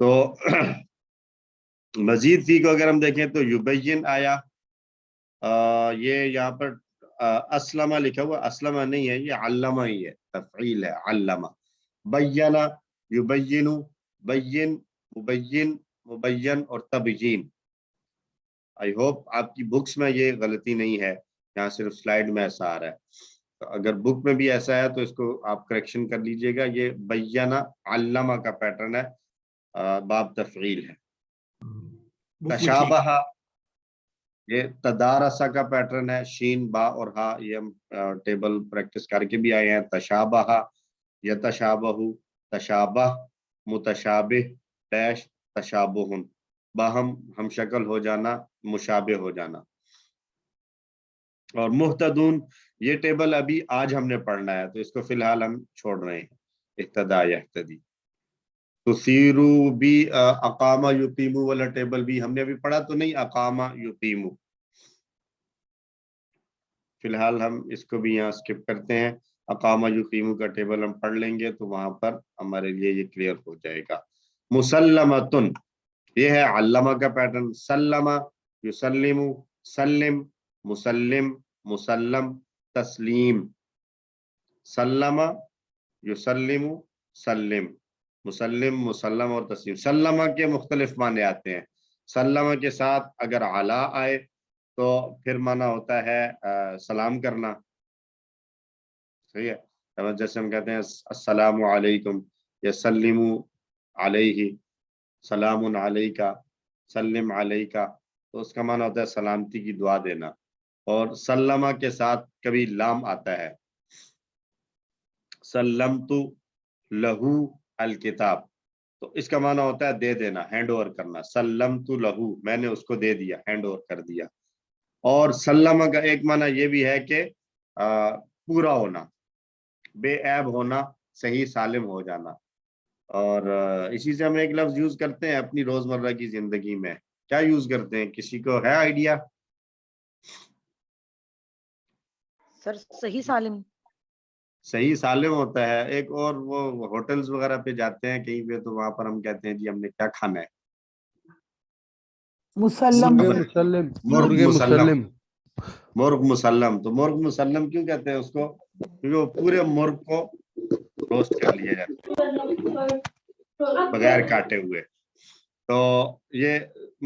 تو مزید فی کو اگر ہم دیکھیں تو یبین آیا، یہ یہاں پر اسلمہ لکھا ہوا، اسلمہ نہیں ہے، یہ علمہ ہی ہے، تفعیل ہے، علمہ۔ بینا، یبین، بین، مبین، مبین اور تبیین۔ آئی ہوپ آپ کی بکس میں یہ غلطی نہیں ہے، یہاں صرف سلائیڈ میں ایسا آ رہا ہے، تو اگر بک میں بھی ایسا ہے تو اس کو آپ کریکشن کر لیجئے گا۔ یہ بینا علمہ کا پیٹرن ہے، باب تفعیل ہے۔ تشابہ، یہ تدارسہ کا پیٹرن ہے، شین، با اور ہا، یہ ہم ٹیبل پریکٹس کر کے بھی آئے ہیں۔ تشابہ، یتشابہ، تشابہ، متشابہ، ڈیش، تشابہن، باہم ہم شکل ہو جانا، مشابہ ہو جانا۔ اور محتدون، یہ ٹیبل ابھی آج ہم نے پڑھنا ہے تو اس کو فی الحال ہم چھوڑ رہے ہیں، اہتدا یہتدی۔ تثیرو بھی اقامہ یقیمو والا ٹیبل بھی ہم نے ابھی پڑھا تو نہیں، اقامہ یقیمو، فی الحال ہم اس کو بھی یہاں سکپ کرتے ہیں۔ اقامہ یقیمو کا ٹیبل ہم پڑھ لیں گے تو وہاں پر ہمارے لیے یہ کلیئر ہو جائے گا۔ مسلمتن، یہ ہے علمہ کا پیٹرن، سلمہ، یسلم، سلم، مسلم، مسلم، تسلیم، سلمہ، یسلم، سلم، مسلم، مسلم اور تسلیم۔ سلمہ کے مختلف معنی آتے ہیں۔ سلمہ کے ساتھ اگر علا آئے تو پھر معنی ہوتا ہے سلام کرنا، صحیح ہے، جیسے ہم کہتے ہیں السلام علیکم یا سلم علیہ، سلام علیکہ، سلم علیکہ، تو اس کا معنی ہوتا ہے سلامتی کی دعا دینا۔ اور سلمہ کے ساتھ کبھی لام آتا ہے، سلمت لہو الکتاب، تو اس کا معنی ہوتا ہے دے دینا، ہینڈ اوور کرنا، سلمت لہو، میں نے اس کو دے دیا، ہینڈ اوور کر دیا۔ اور سلمہ کا ایک معنی یہ بھی ہے کہ پورا ہونا، بے عیب ہونا، صحیح سالم ہو جانا۔ اور اسی سے ہم ایک لفظ یوز کرتے ہیں اپنی روزمرہ کی زندگی میں، کیا یوز کرتے ہیں، کسی کو ہے آئیڈیا؟ سر صحیح سالم، صحیح سالم ہوتا ہے۔ ایک اور وہ ہوٹلز وغیرہ پہ جاتے ہیں کہیں پہ تو وہاں پر ہم کہتے ہیں جی ہم نے کیا کھانا ہے، مسلم، مرغ مسلم، مرغ مسلم۔ تو مرغ مسلم کیوں کہتے ہیں اس کو؟ کیونکہ وہ پورے مرغ کو روسٹ کر لیا جاتا ہے بغیر کاٹے ہوئے۔ تو یہ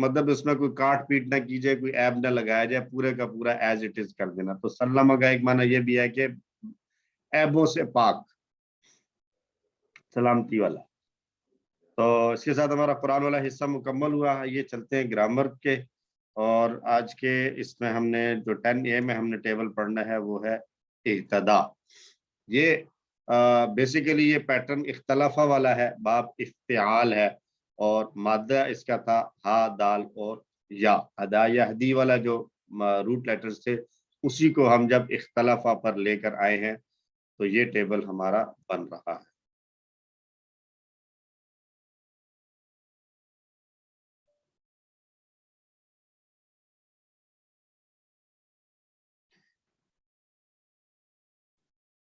مطلب اس میں کوئی کاٹ پیٹ نہ کیجیے، کوئی عیب نہ لگایا جائے، پورے کا پورا ایز اٹ از کر دینا۔ تو سلمہ کا ایک معنی یہ بھی ہے کہ عیبوں سے پاک، سلامتی والا۔ تو اس کے ساتھ ہمارا قرآن والا حصہ مکمل ہوا۔ یہ چلتے ہیں گرامر کے، اور آج کے اس میں ہم نے جو 10A میں ہم نے ٹیبل پڑھنا ہے وہ ہے اہتدا۔ یہ بیسیکلی یہ پیٹرن اختلافہ والا ہے، باب افتعال ہے، اور مادہ اس کا تھا ہا، دال اور یا۔ ادا یہدی والا جو روٹ لیٹرز تھے اسی کو ہم جب اختلافہ پر لے کر آئے ہیں تو یہ ٹیبل ہمارا بن رہا ہے۔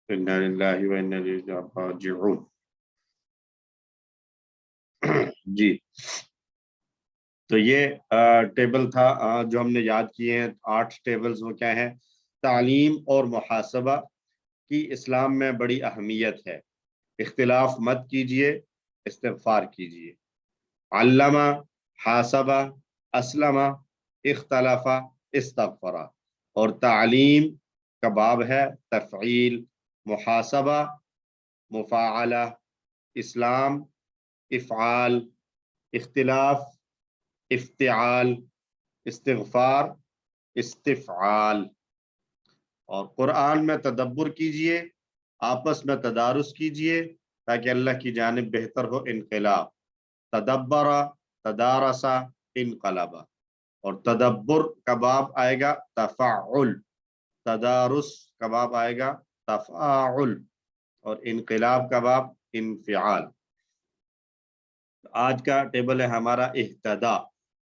انا للہ و انا الیہ راجعون۔ جی، تو یہ ٹیبل تھا جو ہم نے یاد کیے ہیں، 8 ٹیبلز۔ وہ کیا ہیں؟ تعلیم اور محاسبہ کی اسلام میں بڑی اہمیت ہے، اختلاف مت کیجیے، استغفار کیجیے۔ علامہ، حاسبہ، اسلمہ، اختلافہ، استغفرہ۔ اور تعلیم کا باب ہے تفعیل، محاسبہ مفاعلہ، اسلام افعال، اختلاف افتعال، استغفار استفعال۔ اور قرآن میں تدبر کیجئے، آپس میں تدارس کیجئے تاکہ اللہ کی جانب بہتر ہو انقلاب۔ تدبر، تدارس، انقلب۔ اور تدبر کا باب آئے گا تفعل، تدارس کا باب آئے گا تفاعل، اور انقلاب کا باب انفعال۔ آج کا ٹیبل ہے ہمارا اہتدا۔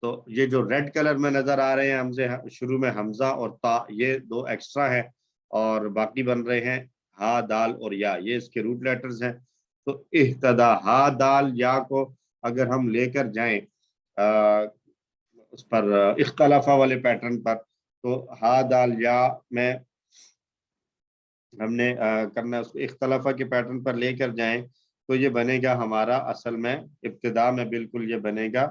تو یہ جو ریڈ کلر میں نظر آ رہے ہیں حمزے، شروع میں حمزہ اور تا، یہ 2 ایکسٹرا ہیں، اور باقی بن رہے ہیں ہا، دال اور یا، یہ اس کے روٹ لیٹرز ہیں۔ تو اہتدا، ہا، دال، یا کو اگر ہم لے کر جائیں اس پر اختلافہ والے پیٹرن پر تو ہا دال یا میں ہم نے کرنا اس کو اختلافہ کے پیٹرن پر لے کر جائیں تو یہ بنے گا ہمارا اصل میں ابتدا میں بالکل یہ بنے گا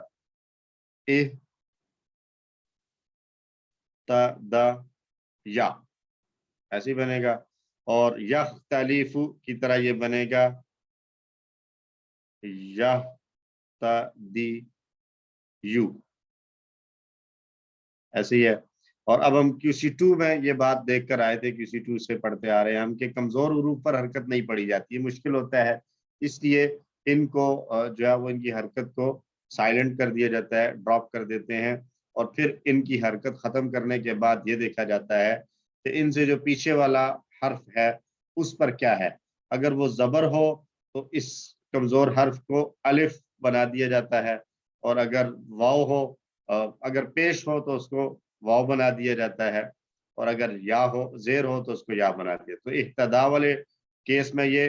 دا یا ایسے بنے گا، اور یختلف کی طرح یہ بنے گا یہتدیو، ایسے ہی ہے۔ اور اب ہم QC2 میں یہ بات دیکھ کر آئے تھے، QC2 سے پڑھتے آ رہے ہیں ہم کہ کمزور حروف پر حرکت نہیں پڑی جاتی ہے، مشکل ہوتا ہے، اس لیے ان کو جو ہے وہ ان کی حرکت کو سائلنٹ کر دیا جاتا ہے، ڈراپ کر دیتے ہیں، اور پھر ان کی حرکت ختم کرنے کے بعد یہ دیکھا جاتا ہے کہ ان سے جو پیچھے والا حرف ہے اس پر کیا ہے۔ اگر وہ زبر ہو تو اس کمزور حرف کو الف بنا دیا جاتا ہے، اور اگر واو ہو، اگر پیش ہو تو اس کو واو بنا دیا جاتا ہے، اور اگر یا ہو، زیر ہو تو اس کو یا بنا دیا۔ تو اہتدا والے کیس میں یہ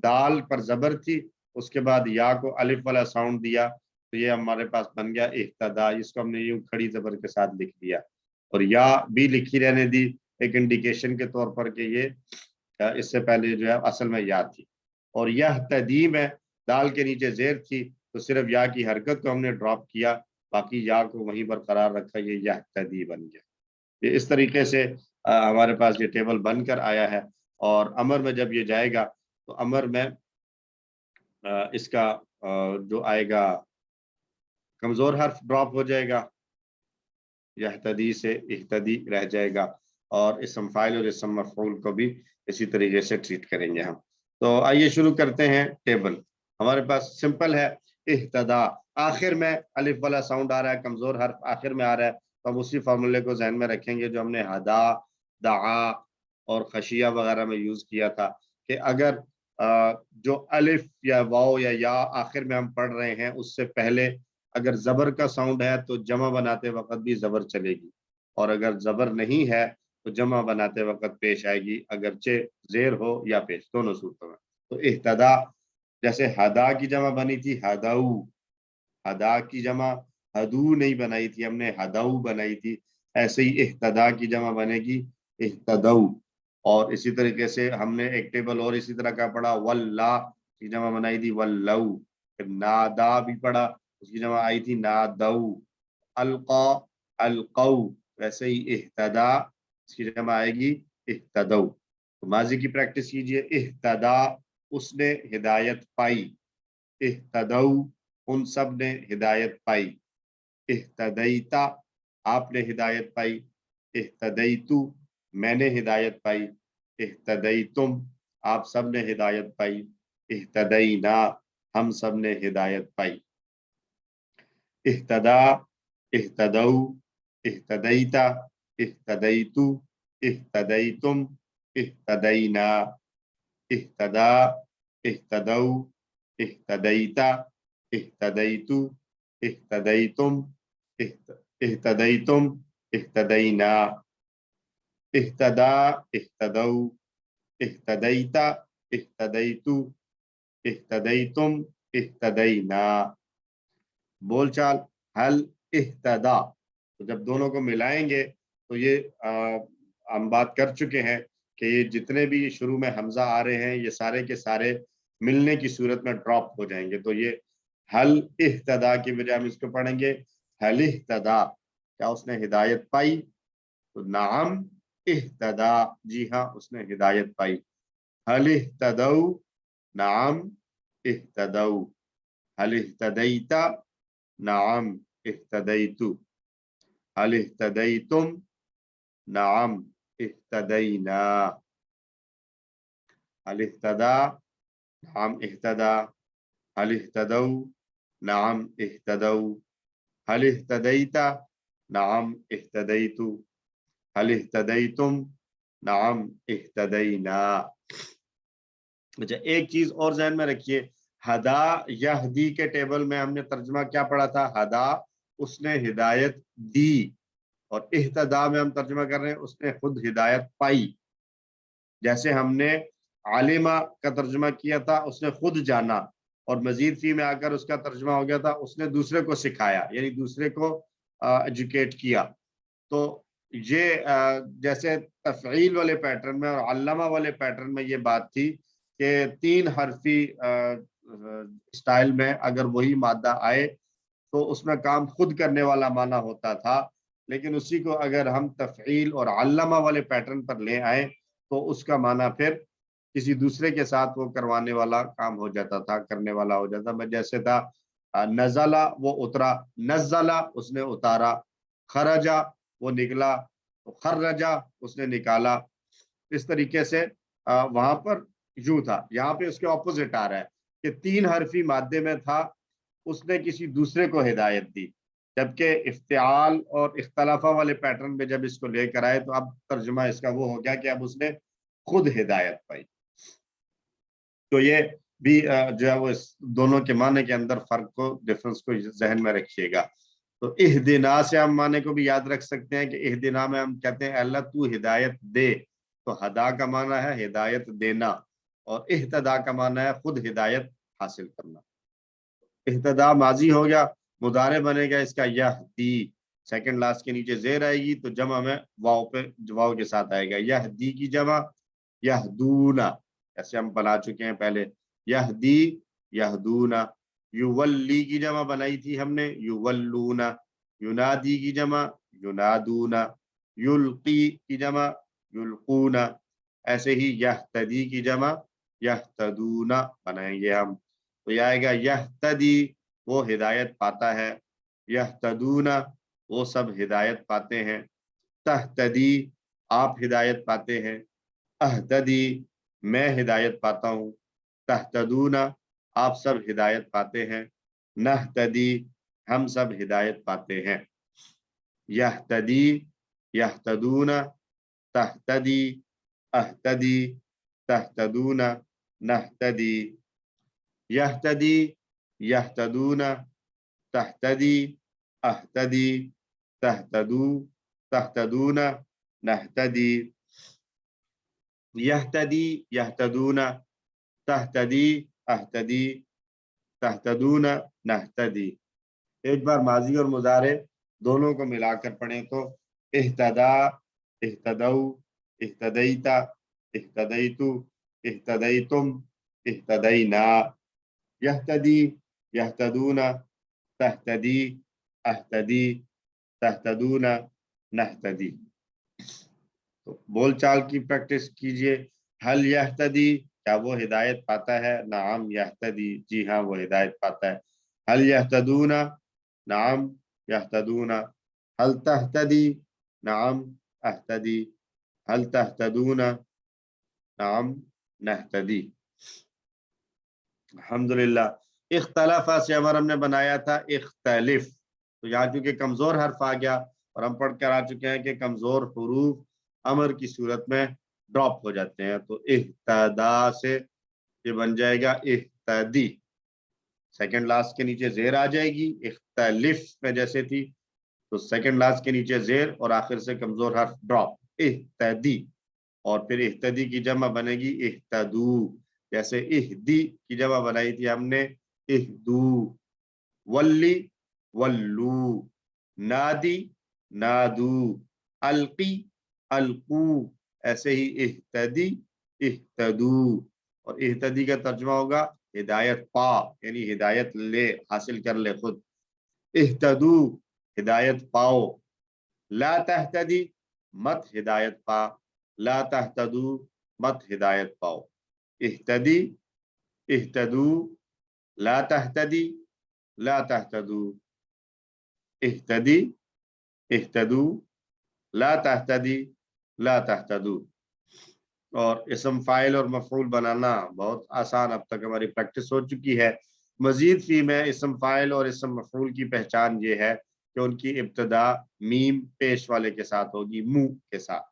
دال پر زبر تھی، اس کے بعد یا کو الف والا ساؤنڈ دیا تو یہ ہمارے پاس بن گیا اہتدا، اس کو ہم نے یوں کھڑی زبر کے ساتھ لکھ دیا، اور یا بھی لکھی رہنے دی ایک انڈیکیشن کے طور پر کہ یہ اس سے پہلے جو ہے اصل میں یا تھی۔ اور یہتدی میں دال کے نیچے زیر تھی تو صرف یا کی حرکت کو ہم نے ڈراپ کیا، باقی یا کو وہیں برقرار رکھا، یہ یہتدی بن گیا۔ یہ اس طریقے سے ہمارے پاس یہ ٹیبل بن کر آیا ہے، اور امر میں جب یہ جائے گا تو امر میں اس کا جو آئے گا کمزور حرف ڈراپ ہو جائے گا، یہتدی سے اہتدی رہ جائے گا، اور اسم فاعل اور اسم مفعول کو بھی اسی طریقے سے ٹریٹ کریں گے ہم۔ تو آئیے شروع کرتے ہیں ٹیبل۔ ہمارے پاس سمپل ہے، اہتدا آخر میں الف والا ساؤنڈ آ رہا ہے، کمزور حرف آخر میں آ رہا ہے، تو ہم اسی فارمولے کو ذہن میں رکھیں گے جو ہم نے ہدا، دعا اور خشیہ وغیرہ میں یوز کیا تھا، کہ اگر جو الف یا واو یا آخر میں ہم پڑھ رہے ہیں اس سے پہلے اگر زبر کا ساؤنڈ ہے تو جمع بناتے وقت بھی زبر چلے گی، اور اگر زبر نہیں ہے تو جمع بناتے وقت پیش آئے گی، اگرچہ زیر ہو یا پیش، دونوں صورتوں میں۔ تو اہتدا جیسے ہدا کی جمع بنی تھی ہداؤ، ہدا کی جمع ہدو نہیں بنائی تھی ہم نے، ہداؤ بنائی تھی، ایسے ہی اہتدا کی جمع بنے گی اہتدو۔ اور اسی طریقے سے ہم نے ایک ٹیبل اور اسی طرح کا پڑھا، واللہ کی جمع بنائی تھی ولو، پھر نادا بھی پڑھا، اس کی جمع آئی تھی نادو، القا القو، ویسے ہی اہتدا اس کی جمع آئے گی اہتدو۔ تو ماضی کی پریکٹس کیجئے، اہتدا اس نے ہدایت پائی، اہتدو ان سب نے ہدایت پائی، اہتدیتا آپ نے ہدایت پائی، اہتدیتو میں نے ہدایت پائی، اہتدیتم آپ سب نے ہدایت پائی، اہتدینا ہم سب نے ہدایت پائی۔ اہتدا، اہتدو، اہتدیتا، اہتدیتو، اہتدیتم، اہتدینا، اہتدا، اہتدو، اہتدیتا، اہتدیتو، اہتدیتم، اہتدیتم، اہتدینا، اہتدا، اہتدو، اہتدیتا، اہتدیتو، اہتدیتم، اہتدینا۔ بول چال حل اہتدا، تو جب دونوں کو ملائیں گے تو یہ ہم بات کر چکے ہیں کہ یہ جتنے بھی شروع میں حمزہ آ رہے ہیں یہ سارے کے سارے ملنے کی صورت میں ڈراپ ہو جائیں گے۔ تو یہ حل اہتدا کی بجائے ہم اس کو پڑھیں گے حل اہتدا، کیا اس نے ہدایت پائی؟ تو نعم اہتدا، جی ہاں اس نے ہدایت پائی۔ حل اہتدو، نعم اہتدو۔ حل اہتدیتا، نعم اہتدیتو۔ حل اہتدیتم، نعم اہتدینا۔ حل اہتدا، نعم اہتدا۔ حل اہتدو، نعم اہتدو۔ حل اہتدیتا، نعم اہتدیتو۔ حل اہتدیتم، نعم اہتدینا۔ اچھا ایک چیز اور ذہن میں رکھیے، ہدا یہدی کے ٹیبل میں ہم نے ترجمہ کیا پڑھا تھا؟ ہدا اس نے ہدایت دی، اور اہتدا میں ہم ترجمہ کر رہے ہیں اس نے خود ہدایت پائی۔ جیسے ہم نے عالمہ کا ترجمہ کیا تھا اس نے خود جانا، اور مزید فی میں آ کر اس کا ترجمہ ہو گیا تھا اس نے دوسرے کو سکھایا، یعنی دوسرے کو ایجوکیٹ کیا. تو یہ جیسے تفعیل والے پیٹرن میں اور علامہ والے پیٹرن میں یہ بات تھی کہ 3 حرفی اسٹائل میں اگر وہی مادہ آئے تو اس میں کام خود کرنے والا معنی ہوتا تھا، لیکن اسی کو اگر ہم تفعیل اور علامہ والے پیٹرن پر لے آئیں تو اس کا معنی پھر کسی دوسرے کے ساتھ وہ کروانے والا کام ہو جاتا تھا، کرنے والا ہو جاتا. میں جیسے تھا نزلہ وہ اترا، نزلہ اس نے اتارا، خرجا وہ نکلا، خرجا اس نے نکالا. اس طریقے سے وہاں پر یوں تھا. یہاں پہ اس کے اپوزٹ آ رہا ہے کہ 3 حرفی مادے میں تھا، اس نے کسی دوسرے کو ہدایت دی. جبکہ افتعال اور اختلافہ والے پیٹرن میں جب اس کو لے کر آئے تو اب ترجمہ اس کا وہ ہو گیا کہ اب اس نے خود ہدایت پائی. تو یہ بھی جو ہے وہ اس دونوں کے معنی کے اندر فرق کو، ڈفرنس کو ذہن میں رکھیے گا. تو اہدنا سے ہم معنی کو بھی یاد رکھ سکتے ہیں کہ اہدنا میں ہم کہتے ہیں اللہ تو ہدایت دے، تو ہدا کا معنی ہے ہدایت دینا، اور اہتدا کا معنی ہے خود ہدایت حاصل کرنا. اہتدا ماضی ہو گیا، مضارع بنے گا اس کا یہدی، سیکنڈ لاسٹ کے نیچے زیر آئے گی تو جمع میں واو پہ واو کے ساتھ آئے گا. یہدی کی جمع یہدونا، ایسے ہم بنا چکے ہیں پہلے، یہدی یہدونا. یولی کی جمع بنائی تھی ہم نے یولونا. ینادی کی جمع ینادونا. یلقی کی جمع یلقونا. ایسے ہی یہتدی کی جمع یہتدونا بنائیں گے ہم. تو یہ آئے گا یہتدی وہ ہدایت پاتا ہے، یہتدونا وہ سب ہدایت پاتے ہیں، تہتدی آپ ہدایت پاتے ہیں، اہتدی میں ہدایت پاتا ہوں، تہتدونا آپ سب ہدایت پاتے ہیں، نہتدی ہم سب ہدایت پاتے ہیں. یہتدی یہتدونا، تہتدی اہتدی، تہتدونا نہتدی. یہتدی یہتدونا، تہتدی اہتدی، تہتدو تہتدونا نہتدی. یہتدی یہتدونا، تہتدی اہتدی، تہتدونا نہتدی. ایک بار ماضی اور مضارع دونوں کو ملا کر پڑھیں تو اہتدا اہتدو، اہتدیتا اہتدیتو، اہتدیتم اہتدینا. یہتدی یہتدونا، تہتدی اہتدی، تہتدونا نہتدی. تو بول چال کی پریکٹس کیجئے. حل یہتدی کیا وہ ہدایت پاتا ہے؟ نعم یہتدی جی ہاں وہ ہدایت پاتا ہے. حل یہتدونا نعم یہتدونا. حل تہتدی نعم اہتدی. حل تہتدونا نعم نہتدی. الحمدللہ. اختلافہ سے عمر ہم نے بنایا تھا اختلف، تو یہاں چونکہ کمزور حرف آ گیا اور ہم پڑھ کر آ چکے ہیں کہ کمزور حروف امر کی صورت میں ڈراپ ہو جاتے ہیں. تو اہتدا سے یہ بن جائے گا اہتدی، سیکنڈ لاسٹ کے نیچے زیر آ جائے گی. اختلف میں جیسے تھی تو سیکنڈ لاسٹ کے نیچے زیر اور آخر سے کمزور حرف ڈراپ، اہتدی. اور پھر اہتدی کی جمع بنے گی اہتدو، جیسے اہدی کی جمع بنائی تھی ہم نے اہدو. ولی ولو، نادی نادو، القی القو. ایسے ہی اہتدی اہتدو. اور اہتدی کا ترجمہ ہوگا ہدایت پا، یعنی ہدایت لے، حاصل کر لے خود. اہتدو ہدایت پاؤ. لا تہتدی مت ہدایت پا، لا تہتدو مت ہدایت پاؤ. اہتدی اہتدو، لا تہتدی لا تہتدو. اہتدی اہتدو، لا تہتدی لا تہتدو. اور اسم فاعل اور مفعول بنانا بہت آسان، اب تک ہماری پریکٹس ہو چکی ہے. مزید فی میں اسم فاعل اور اسم مفعول کی پہچان یہ ہے کہ ان کی ابتدا میم پیش والے کے ساتھ ہوگی، منہ کے ساتھ.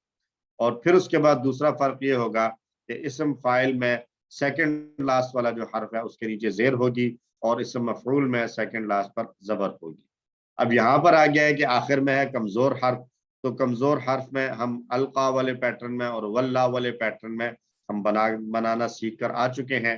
اور پھر اس کے بعد دوسرا فرق یہ ہوگا کہ اسم فاعل میں سیکنڈ لاسٹ والا جو حرف ہے اس کے نیچے زیر ہوگی، اور اسم مفعول میں سیکنڈ لاسٹ پر زبر ہوگی. اب یہاں پر آ گیا ہے کہ آخر میں ہے کمزور حرف، تو کمزور حرف میں ہم القا والے پیٹرن میں اور واللہ والے پیٹرن میں ہم بنانا سیکھ کر آ چکے ہیں.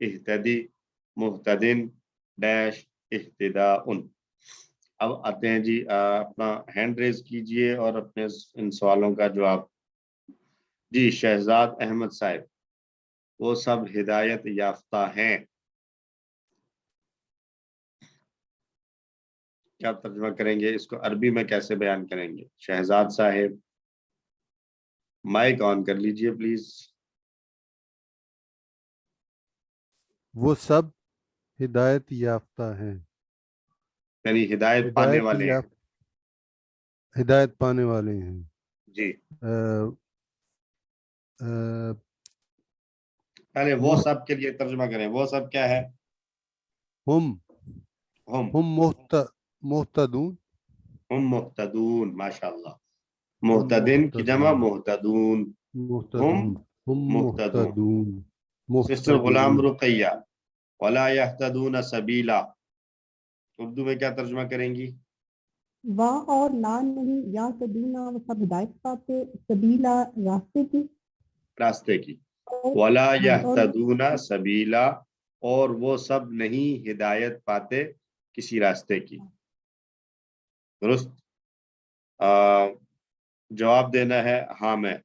اہتدی مہتدن ڈیش اہتداء. اب آتے ہیں جی اپنا ہینڈ ریز کیجئے اور اپنے ان سوالوں کا جواب. جی شہزاد احمد صاحب، وہ سب ہدایت یافتہ ہیں. کیا ترجمہ کریں گے اس کو؟ عربی میں کیسے بیان کریں گے؟ شہزاد صاحب مائک آن کر لیجئے پلیز. وہ سب ہدایت یافتہ ہیں، یعنی ہدایت پانے والے ہیں. ہدایت پانے والے ہیں. جی پہلے وہ مح- سب کے لیے ترجمہ کریں. وہ سب کیا ہے؟ ہم ہم محتدون. ہم محتدون. ماشاءاللہ. محتدن کی جمع محتدون. محتدون. ہم محتدون. سسٹر غلام رقیہ ولا یہتدون سبیلا، اردو میں کیا ترجمہ کریں گی؟ وا اور لا نہیں یا تدینا وہ سب ہدایت پاتے سبیلا راستے کی. راستے کی. ولا یہتدون سبیلا، اور وہ سب نہیں ہدایت پاتے کسی راستے کی. درست. جواب دینا ہے ہاں میں.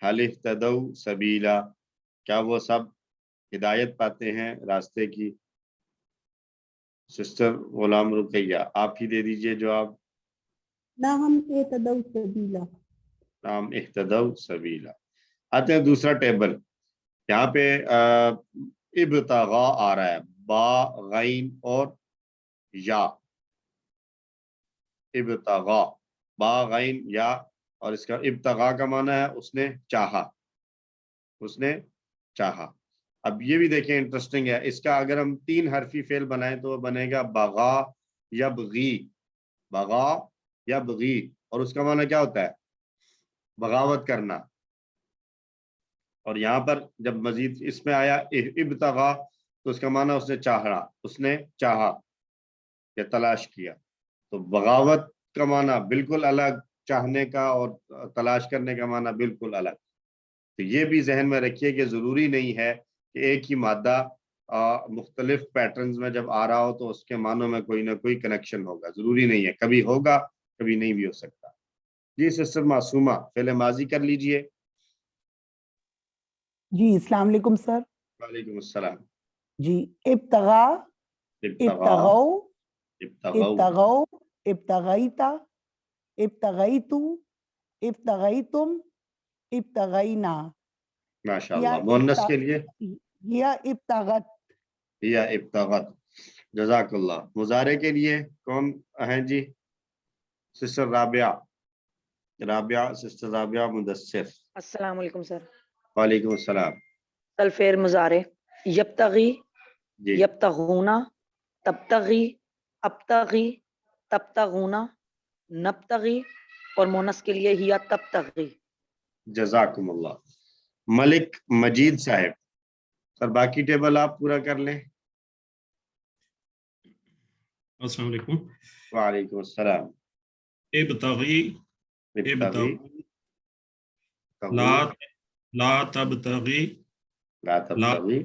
حل اہتدوا سبیلا، کیا وہ سب ہدایت پاتے ہیں راستے کی؟ سسٹر غلام رقیہ آپ ہی دے دیجئے جواب. نعم اہتدوا سبیلا. نام اہتدوا سبیلا. آتے ہیں دوسرا ٹیبل. یہاں پہ ابتغاء آ رہا ہے، با غین اور یا. ابتغاء با غین یا، اور اس کا ابتغاء کا معنی ہے اس نے چاہا. اس نے چاہا. اب یہ بھی دیکھیں انٹرسٹنگ ہے، اس کا اگر ہم 3 حرفی فعل بنائیں تو وہ بنے گا بغا یبغی. بغا یبغی، اور اس کا معنی کیا ہوتا ہے؟ بغاوت کرنا. اور یہاں پر جب مزید اس میں آیا ابتغا تو اس کا معنی اس نے چاہا. اس نے چاہا یا تلاش کیا. تو بغاوت کا معنی بالکل الگ، چاہنے کا اور تلاش کرنے کا معنی بالکل الگ. تو یہ بھی ذہن میں رکھیے کہ ضروری نہیں ہے کہ ایک ہی مادہ مختلف پیٹرنز میں جب آ رہا ہو تو اس کے معنوں میں کوئی نہ کوئی کنیکشن ہوگا. ضروری نہیں ہے، کبھی ہوگا کبھی نہیں بھی ہو سکتا. جی سسٹر معصومہ فعل ماضی کر لیجئے. جی السلام علیکم سر. وعلیکم السلام. جی ابتغا ابتغاء ابتغو ابتغوا ابتغو ابتغیتا ابتغیتو ابتغیتم ابتغینا. ماشاءاللہ. مؤنث کے لیے یا ابتغت. یا ابتغت. جزاک اللہ. مضارع کے لیے کون ہیں جی؟ سسٹر رابعہ. رابعہ سسٹر رابعہ مدثر. السلام علیکم سر. وعلیکم السلام. الفعل مضارع یبتغی، جی یبتغونا، تبتغی، ابتغی، تبتغونا، نبتغی، اور مونس کے لیے ہیا تبتغی. جزاکم اللہ. ملک مجید صاحب سر باقی ٹیبل آپ پورا کر لیں. السلام علیکم. وعلیکم السلام. ابتغی ابتغی لا لا تبتغی لا تبتغی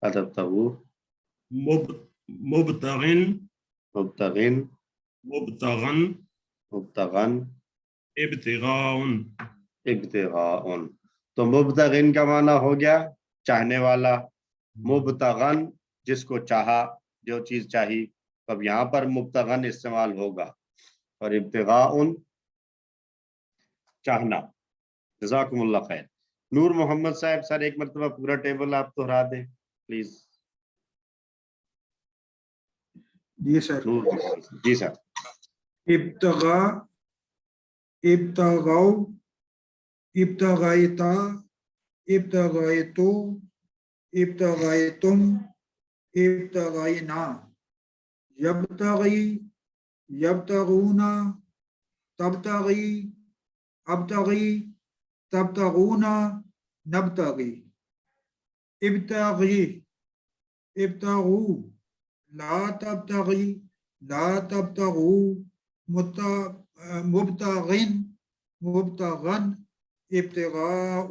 لا تبتغوا مبتغن مبتغن مبتغن مبتغن ابتغاء. ابتغاء. تو مبتغن کا معنی ہو گیا چاہنے والا. مبتغن جس کو چاہا، جو چیز چاہی. اب یہاں پر مبتغن استعمال ہوگا، اور ابتغاء چاہنا. جزاکم اللہ خیر. نور محمد صاحب سر ایک مرتبہ پورا ٹیبل آپ دہرا دیں پلیز. جی سر. نور جی سر. ابتغا ابتغاؤ ابتغیتا ابتغیتو ابتغیتم ابتغینا یبتغی یبتغونا تبتغی ابتغی تبتغونا نبتغی. ابتغی ابتغو لا تبتغی لا تبتغو مبتغن مبتغن ابتغاء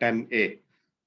10A।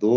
2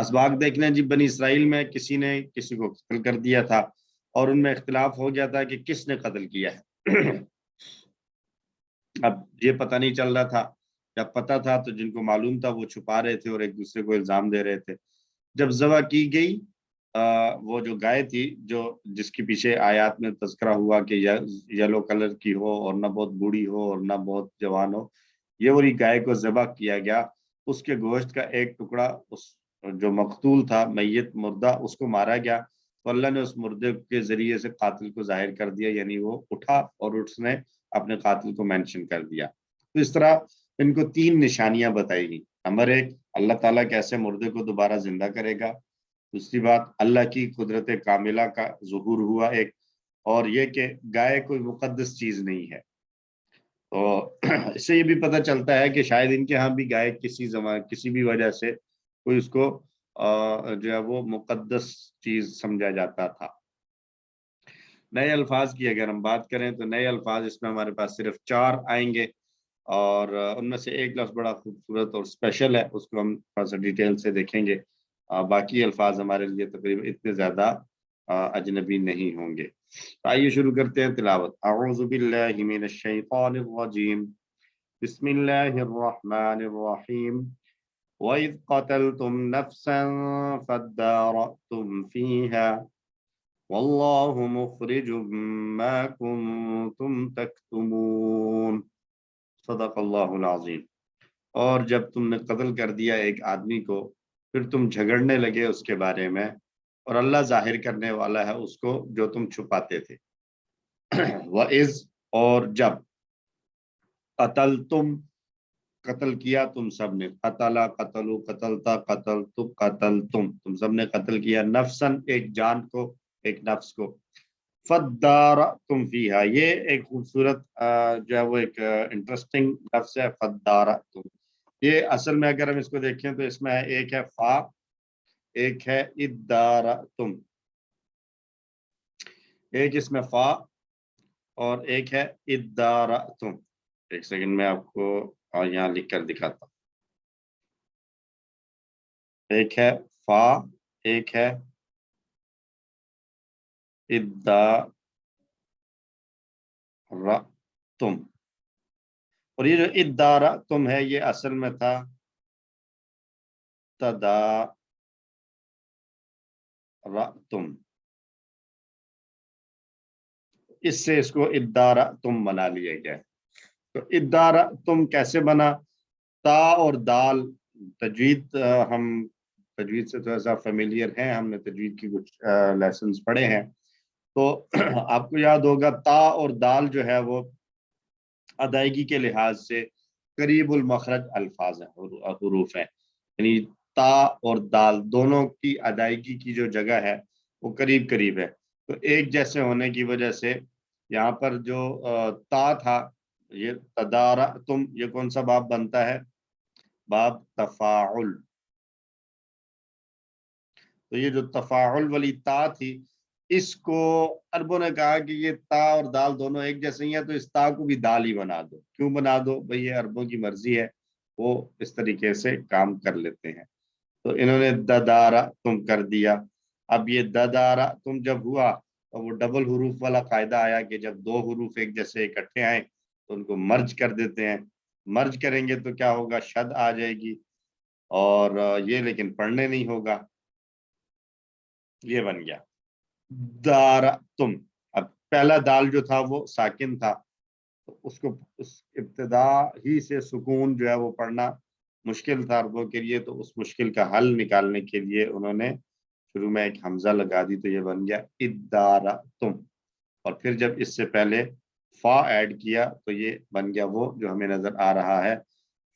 اسباق دیکھ لیں جی، بنی اسرائیل میں کسی نے کسی کو قتل کر دیا تھا اور ان میں اختلاف ہو گیا تھا کہ کس نے قتل کیا ہے۔ اب یہ پتہ نہیں چل رہا تھا، جب پتہ تھا تو جن کو معلوم تھا وہ چھپا رہے تھے اور ایک دوسرے کو الزام دے رہے تھے۔ جب ذبح کی گئی وہ جو گائے تھی جو جس کے پیچھے آیات میں تذکرہ ہوا کہ یلو کلر کی ہو اور نہ بہت بوڑھی ہو اور نہ بہت جوان ہو، یہ وہی گائے کو ذبح کیا گیا۔ اس کے گوشت کا ایک ٹکڑا اس جو مقتول تھا، میت مردہ، اس کو مارا گیا تو اللہ نے اس مردے کے ذریعے سے قاتل کو ظاہر کر دیا، یعنی وہ اٹھا اور اس نے اپنے قاتل کو مینشن کر دیا۔ تو اس طرح ان کو 3 نشانیاں بتائی گئی۔ نمبر 1، اللہ تعالیٰ کیسے مردے کو دوبارہ زندہ کرے گا۔ دوسری بات، اللہ کی قدرت کاملہ کا ظہور ہوا ایک، اور یہ کہ گائے کوئی مقدس چیز نہیں ہے۔ تو اس سے یہ بھی پتہ چلتا ہے کہ شاید ان کے ہاں بھی گائے کسی بھی وجہ سے کوئی اس کو جو ہے وہ مقدس چیز سمجھا جاتا تھا۔ نئے الفاظ کی اگر ہم بات کریں تو نئے الفاظ اس میں ہمارے پاس صرف 4 آئیں گے، اور ان میں سے ایک لفظ بڑا خوبصورت اور اسپیشل ہے، اس کو ہم تھوڑا سا ڈیٹیل سے دیکھیں گے۔ باقی الفاظ ہمارے لیے تقریباً اتنے زیادہ اجنبی نہیں ہوں گے۔ آئیے شروع کرتے ہیں تلاوت۔ اعوذ باللہ من الشیطان الرجیم، بسم اللہ الرحمن الرحیم۔ وَإِذْ قَتَلْتُمْ نَفْسًا فَادَّارَأْتُمْ فِيهَا وَاللَّهُ مُخْرِجٌ مَا كُنْتُمْ تَكْتُمُونَ۔ صدق اللہ العظیم۔ اور جب تم نے قتل کر دیا ایک آدمی کو، پھر تم جھگڑنے لگے اس کے بارے میں، اور اللہ ظاہر کرنے والا ہے اس کو جو تم چھپاتے تھے۔ وَإِذْ، اور جب، قتلتم، قتل کیا تم سب نے، قتلا، قتلو، قتلتا، قتلتم، قتلتم، تم سب نے قتل کیا، نفسن، ایک جان کو، ایک نفس کو، فَادَّارَأْتُمْ فِيهَا، یہ ایک خوبصورت جو ہے وہ ایک انٹرسٹنگ لفظ ہے، فَادَّارَأْتُمْ۔ یہ اصل میں اگر ہم اس کو دیکھیں تو اس میں ایک ہے فا، ایک ہے ادارتم، ایک اس میں فا اور ایک ہے ادارتم۔ ایک سیکنڈ میں آپ کو یہاں لکھ کر دکھاتا ہوں۔ ایک ہے فا، ایک ہے ادارتم، اور یہ جو ادارتم ہے یہ اصل میں تھا تدارتم، اس سے اس کو ادارتم بنا لیا گیا ہے۔ تو ادارتم کیسے بنا؟ تا اور دال، تجوید، ہم تجوید سے تھوڑا سا فیملیئر ہیں، ہم نے تجوید کی کچھ لیسنز پڑھے ہیں، تو آپ کو یاد ہوگا تا اور دال جو ہے وہ ادائیگی کے لحاظ سے قریب المخرج الفاظ ہیں، حروف ہیں، یعنی تا اور دال دونوں کی ادائیگی کی جو جگہ ہے وہ قریب قریب ہے۔ تو ایک جیسے ہونے کی وجہ سے یہاں پر جو تا تھا، یہ تدارتم، یہ کون سا باب بنتا ہے؟ باب تفاعل۔ تو یہ جو تفاعل والی تا تھی، اس کو عربوں نے کہا کہ یہ تا اور دال دونوں ایک جیسے ہی ہیں، تو اس تا کو بھی دال ہی بنا دو۔ کیوں بنا دو بھئی؟ یہ عربوں کی مرضی ہے، وہ اس طریقے سے کام کر لیتے ہیں۔ تو انہوں نے ددارا تم کر دیا۔ اب یہ ددارا تم جب ہوا تو وہ ڈبل حروف والا قاعدہ آیا کہ جب 2 حروف ایک جیسے اکٹھے آئیں تو ان کو مرج کر دیتے ہیں۔ مرج کریں گے تو کیا ہوگا؟ شد آ جائے گی، اور یہ لیکن پڑھنے نہیں ہوگا، یہ بن گیا دارتم۔ اب پہلا دال جو تھا وہ ساکن تھا، تو اس کو اس ابتدا ہی سے سکون جو ہے وہ پڑھنا مشکل تھا عربوں کے لیے، تو اس مشکل کا حل نکالنے کے لیے انہوں نے شروع میں ایک حمزہ لگا دی، تو یہ بن گیا ادارتم، اور پھر جب اس سے پہلے فا ایڈ کیا تو یہ بن گیا وہ جو ہمیں نظر آ رہا ہے،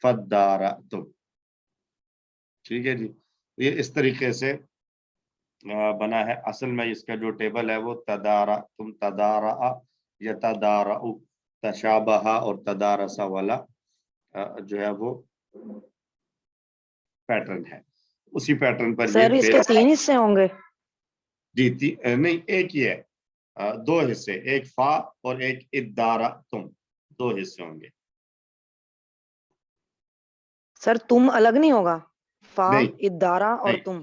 فدارتم۔ ٹھیک ہے جی، یہ اس طریقے سے بنا ہے۔ اصل میں اس کا جو ٹیبل ہے وہ تدارتم، تدارا، یتدارا، تشابہ اور تدارسا والا جو ہے وہ پیٹرن ہے، اسی پیٹرن پر سر اس کے 3 حصے ہوں گے؟ جی نہیں، ایک ہی ہے، 2 حصے، ایک فا اور ایک ادارتم، 2 حصے ہوں گے۔ سر تم الگ نہیں ہوگا؟ فا، نہیں، ادارہ اور نہیں، تم؟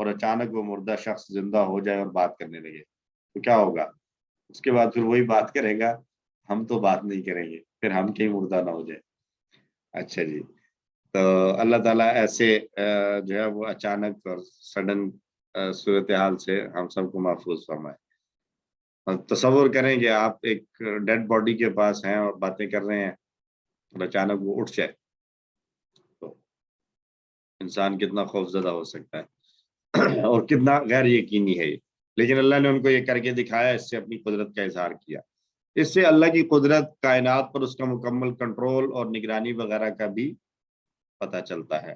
اور اچانک وہ مردہ شخص زندہ ہو جائے اور بات کرنے لگے تو کیا ہوگا؟ اس کے بعد پھر وہی بات کرے گا، ہم تو بات نہیں کریں گے، پھر ہم کہیں مردہ نہ ہو جائے۔ اچھا جی، تو اللہ تعالیٰ ایسے جو ہے وہ اچانک اور سڈن صورتحال سے ہم سب کو محفوظ فرمائے۔ تصور کریں کہ آپ ایک ڈیڈ باڈی کے پاس ہیں اور باتیں کر رہے ہیں اور اچانک وہ اٹھ جائے تو انسان کتنا خوفزدہ ہو سکتا ہے اور کتنا غیر یقینی ہے یہ، لیکن اللہ نے ان کو یہ کر کے دکھایا، اس سے اپنی قدرت کا اظہار کیا۔ اس سے اللہ کی قدرت، کائنات پر اس کا مکمل کنٹرول اور نگرانی وغیرہ کا بھی پتہ چلتا ہے۔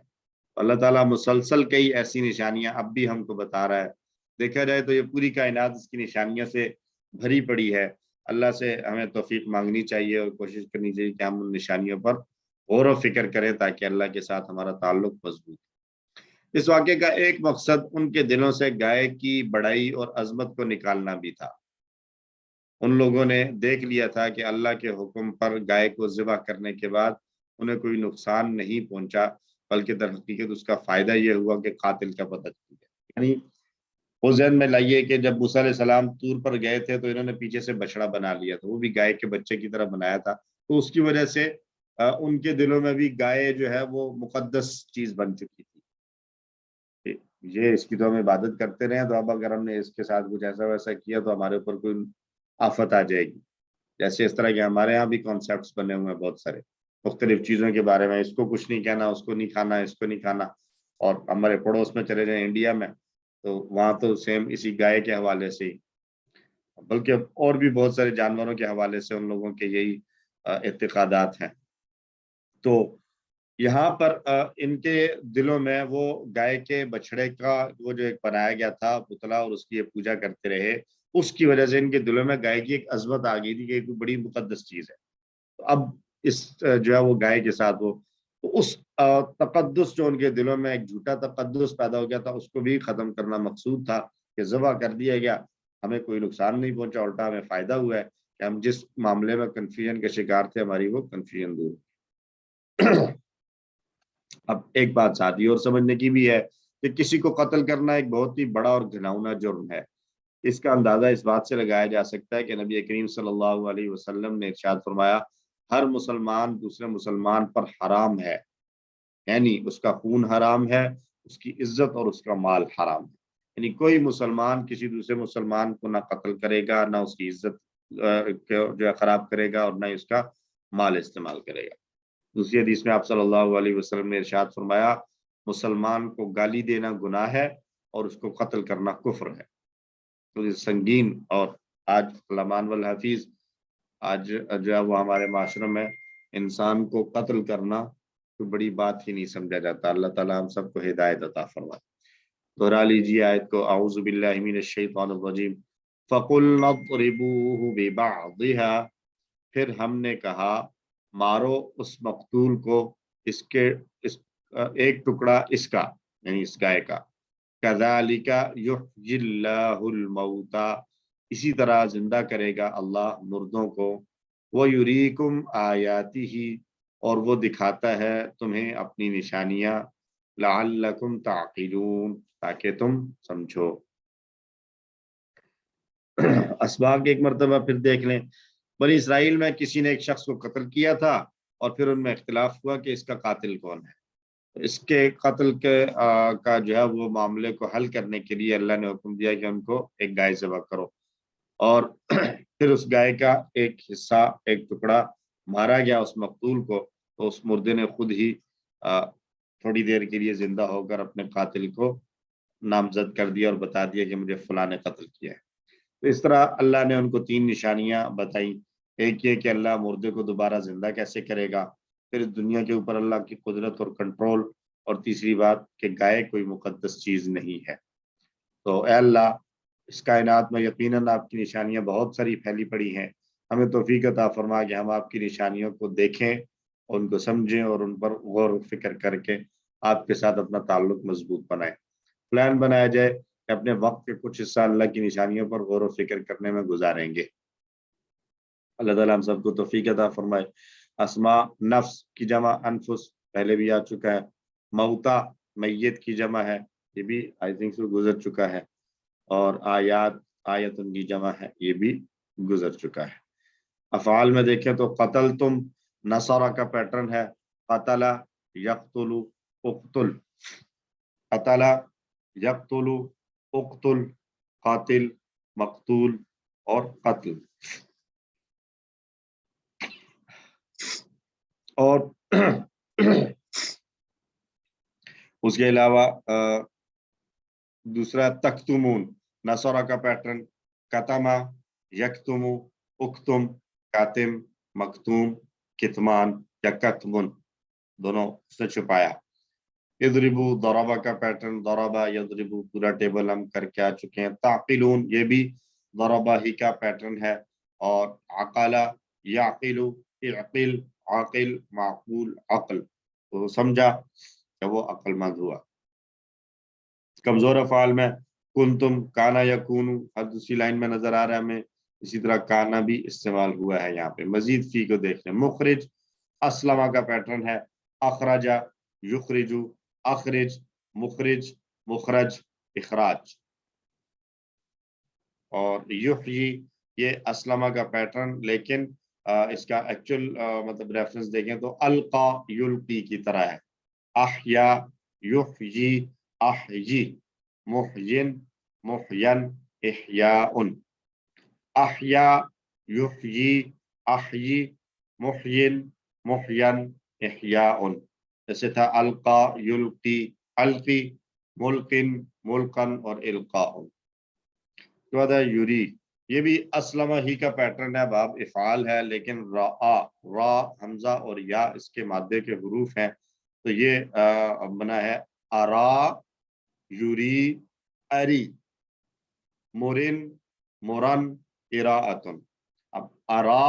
اللہ تعالیٰ مسلسل کئی ایسی نشانیاں اب بھی ہم کو بتا رہا ہے۔ دیکھا جائے تو یہ پوری کائنات اس کی نشانیوں سے بھری پڑی ہے۔ اللہ سے ہمیں توفیق مانگنی چاہیے اور کوشش کرنی چاہیے کہ ہم ان نشانیوں پر غور و فکر کریں تاکہ اللہ کے ساتھ ہمارا تعلق مضبوط ہو۔ اس واقعے کا ایک مقصد ان کے دلوں سے گائے کی بڑائی اور عظمت کو نکالنا بھی تھا۔ ان لوگوں نے دیکھ لیا تھا کہ اللہ کے حکم پر گائے کو ذبح کرنے کے بعد انہیں کوئی نقصان نہیں پہنچا، بلکہ در حقیقت اس کا فائدہ یہ ہوا کہ قاتل کا پتہ چل گیا۔ یعنی وہ ذہن میں لائیے کہ جب موسیٰ علیہ السلام طور پر گئے تھے تو انہوں نے پیچھے سے بچڑا بنا لیا تھا، وہ بھی گائے کے بچے کی طرح بنایا تھا، تو اس کی وجہ سے ان کے دلوں میں بھی گائے جو ہے وہ مقدس چیز بن چکی تھی۔ یہ اس کی تو ہم عبادت کرتے رہے، تو اب اگر ہم نے اس کے ساتھ کچھ ایسا ویسا کیا تو ہمارے اوپر کوئی آفت آ جائے گی۔ جیسے اس طرح کے ہمارے ہاں بھی کانسیپٹس بنے ہوئے ہیں بہت سارے مختلف چیزوں کے بارے میں، اس کو کچھ نہیں کہنا، اس کو نہیں کھانا، اس کو نہیں کھانا۔ اور ہمارے پڑوس میں چلے جائیں انڈیا میں تو وہاں تو سیم اسی گائے کے حوالے سے ہی، بلکہ اور بھی بہت سارے جانوروں کے حوالے سے ان لوگوں کے یہی اعتقادات ہیں۔ تو یہاں پر ان کے دلوں میں وہ گائے کے بچڑے کا وہ جو ایک بنایا گیا تھا پتلا اور اس کی یہ پوجا کرتے رہے، اس کی وجہ سے ان کے دلوں میں گائے کی ایک عظمت آ گئی تھی کہ ایک بڑی مقدس چیز ہے۔ تو اب اس جو ہے وہ گائے کے ساتھ وہ اس تقدس جو ان کے دلوں میں ایک جھوٹا تقدس پیدا ہو گیا تھا، اس کو بھی ختم کرنا مقصود تھا کہ ذبح کر دیا گیا، ہمیں کوئی نقصان نہیں پہنچا، الٹا ہمیں فائدہ ہوا ہے کہ ہم جس معاملے میں کنفیوژن کے شکار تھے ہماری وہ کنفیوژن دور۔ اب ایک بات ساتھی اور سمجھنے کی بھی ہے کہ کسی کو قتل کرنا ایک بہت ہی بڑا اور گھناؤنا جرم ہے۔ اس کا اندازہ اس بات سے لگایا جا سکتا ہے کہ نبی کریم صلی اللہ علیہ وسلم نے ارشاد فرمایا، ہر مسلمان دوسرے مسلمان پر حرام ہے، یعنی اس کا خون حرام ہے، اس کی عزت اور اس کا مال حرام ہے۔ یعنی کوئی مسلمان کسی دوسرے مسلمان کو نہ قتل کرے گا، نہ اس کی عزت جو ہے خراب کرے گا، اور نہ اس کا مال استعمال کرے گا۔ دوسری حدیث میں آپ صلی اللہ علیہ وسلم نے ارشاد فرمایا، مسلمان کو گالی دینا گناہ ہے اور اس کو قتل کرنا کفر ہے۔ تو یہ سنگین، اور آج علمان والحفیظ آج جو ہے وہ ہمارے معاشرے میں انسان کو قتل کرنا کوئی بڑی بات ہی نہیں سمجھا جاتا۔ اللہ تعالیٰ ہم سب کو ہدایت عطا فرمائے۔ دہرا لیجیے آیت کو، اعوذ باللہ من الشیطان الرجیم، فَقُلْنَا اضْرِبُوهُ بِبَعْضِهَا، پھر ہم نے کہا مارو اس مقتول کو ایک ٹکڑا اس کا، یعنی اس گائے کا، كَذَلِكَ يُحْيِي اللَّهُ الْمَوْتَى، اسی طرح زندہ کرے گا اللہ مردوں کو، وَيُرِيكُمْ آيَاتِهِ، اور وہ دکھاتا ہے تمہیں اپنی نشانیاں، لَعَلَّكُمْ تَعْقِلُونَ، تاکہ تم سمجھو۔ اسباب کے ایک مرتبہ پھر دیکھ لیں، بنی اسرائیل میں کسی نے ایک شخص کو قتل کیا تھا اور پھر ان میں اختلاف ہوا کہ اس کا قاتل کون ہے۔ اس کے قتل کا جو ہے وہ معاملے کو حل کرنے کے لیے اللہ نے حکم دیا کہ ان کو ایک گائے ذبح کرو، اور پھر اس گائے کا ایک حصہ، ایک ٹکڑا مارا گیا اس مقتول کو، تو اس مردے نے خود ہی تھوڑی دیر کے لیے زندہ ہو کر اپنے قاتل کو نامزد کر دیا اور بتا دیا کہ مجھے فلاں نے قتل کیا ہے۔ تو اس طرح اللہ نے ان کو 3 نشانیاں بتائیں، ایک یہ کہ اللہ مردے کو دوبارہ زندہ کیسے کرے گا، پھر اس دنیا کے اوپر اللہ کی قدرت اور کنٹرول، اور تیسری بات کہ گائے کوئی مقدس چیز نہیں ہے۔ تو اے اللہ، اس کائنات میں یقیناً آپ کی نشانیاں بہت ساری پھیلی پڑی ہیں، ہمیں توفیق عطا فرما کہ ہم آپ کی نشانیوں کو دیکھیں اور ان کو سمجھیں اور ان پر غور و فکر کر کے آپ کے ساتھ اپنا تعلق مضبوط بنائیں۔ پلان بنایا جائے کہ اپنے وقت کے کچھ حصہ اللہ کی نشانیوں پر غور و فکر کرنے میں گزاریں گے۔ اللہ تعالیٰ ہم سب کو توفیق عطا فرمائے۔ اسماء نفس کی جمع انفس پہلے بھی آ چکا ہے، موتا میت کی جمع ہے، یہ بھی آئی تھنک سو گزر چکا ہے، اور آیات آیتن کی جمع ہے، یہ بھی گزر چکا ہے۔ افعال میں دیکھیں تو قتل تم نصرہ کا پیٹرن ہے، قتل یقتل اقتل، قتل یقتل اقتل، قاتل مقتول اور قتل۔ اور اس کے علاوہ دوسرا تکتمون نصرہ کا پیٹرن، کتما یکتم اکتم، کاتم مکتوم، کتمان یا کتمن، دونوں سے چھپایا۔ اضربو ضربہ کا پیٹرن، ضربہ یضربو، پورا ٹیبل ہم کر کے آ چکے ہیں۔ تعقلون یہ بھی ضربہ ہی کا پیٹرن ہے، اور عقل یعقل، اعقل عاقل معقول عقل، تو سمجھا کہ وہ عقل مند ہوا۔ کمزور افعال میں کنتم کانا یکون، ہر دوسری لائن میں نظر آ رہا ہے ہمیں، اسی طرح کانا بھی استعمال ہوا ہے یہاں پہ۔ مزید فی کو دیکھ لیں، مخرج اسلمہ کا پیٹرن ہے، اخرجا یخرجو، اخرج مخرج مخرج اخراج، اور یحیی یہ اسلمہ کا پیٹرن، لیکن اس کا ایکچوئل مطلب ریفرنس دیکھیں تو القا یلقی کی طرح ہے۔ احیا یحیی احیی، محین محین احیاء، احیا یحیی احیی، محین محین احیاء، جیسے تھا القا یلقی، القی ملقن ملقن اور القاء۔ تو بعد ہے یری، یہ بھی اسلمہ ہی کا پیٹرن ہے، باب افعال ہے، لیکن را حمزہ اور یا اس کے مادے کے حروف ہیں، تو یہ بنا ہے ارا یری اری، مرن مرن قراءتن۔ اب ارا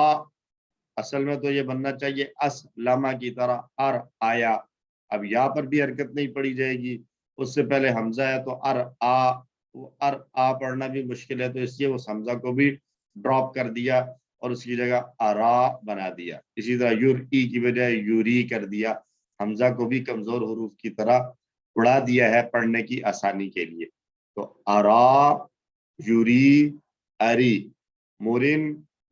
اصل میں تو یہ بننا چاہیے اسلمہ کی طرح، ار آیا، اب یا پر بھی حرکت نہیں پڑی جائے گی، اس سے پہلے حمزہ ہے تو ار آ پڑھنا بھی مشکل ہے، تو اس لیے اس حمزہ کو بھی ڈراپ کر دیا اور اس کی جگہ ارا بنا دیا۔ اسی طرح یوری کی بجائے یوری کر دیا، حمزہ کو بھی کمزور حروف کی طرح اڑا دیا ہے پڑھنے کی آسانی کے لیے۔ تو ارا یوری اری، مرن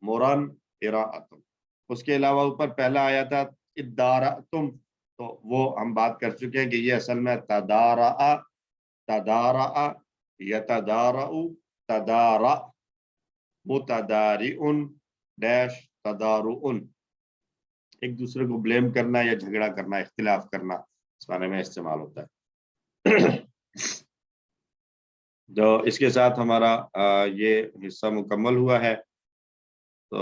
مرن قراءتن۔ اس کے علاوہ اوپر پہلا آیا تھا ادارتم، تو وہ ہم بات کر چکے ہیں کہ یہ اصل میں تدارع تدارع یتدارع تدارع، متدارع ڈیش تدارع، ایک دوسرے کو بلیم کرنا یا جھگڑا کرنا، اختلاف کرنا، اس معنی میں استعمال ہوتا ہے۔ تو اس کے ساتھ ہمارا یہ حصہ مکمل ہوا ہے۔ تو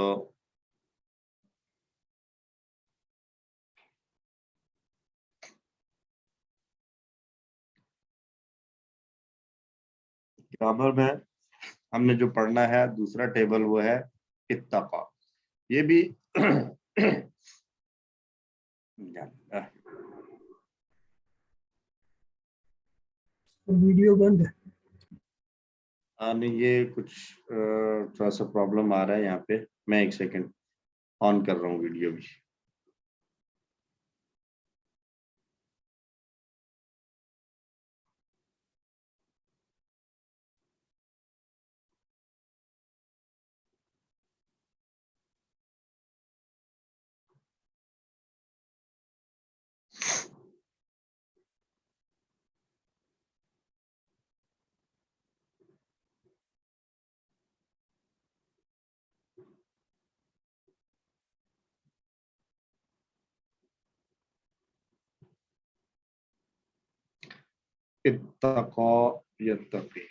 گرامر میں ہم نے جو پڑھنا ہے دوسرا ٹیبل وہ ہے اتقا، یہ بھی ویڈیو بند ہے، نہیں یہ کچھ تھوڑا سا پرابلم آ رہا ہے یہاں پہ، میں ایک سیکنڈ آن کر رہا ہوں ویڈیو بھی۔ اتقا یتقی،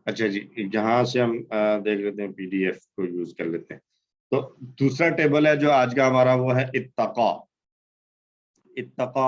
اچھا جی، جہاں سے ہم دیکھ لیتے ہیں پی ڈی ایف کو یوز کر لیتے ہیں۔ تو دوسرا ٹیبل ہے جو آج کا ہمارا وہ ہے اتقا۔ اتقا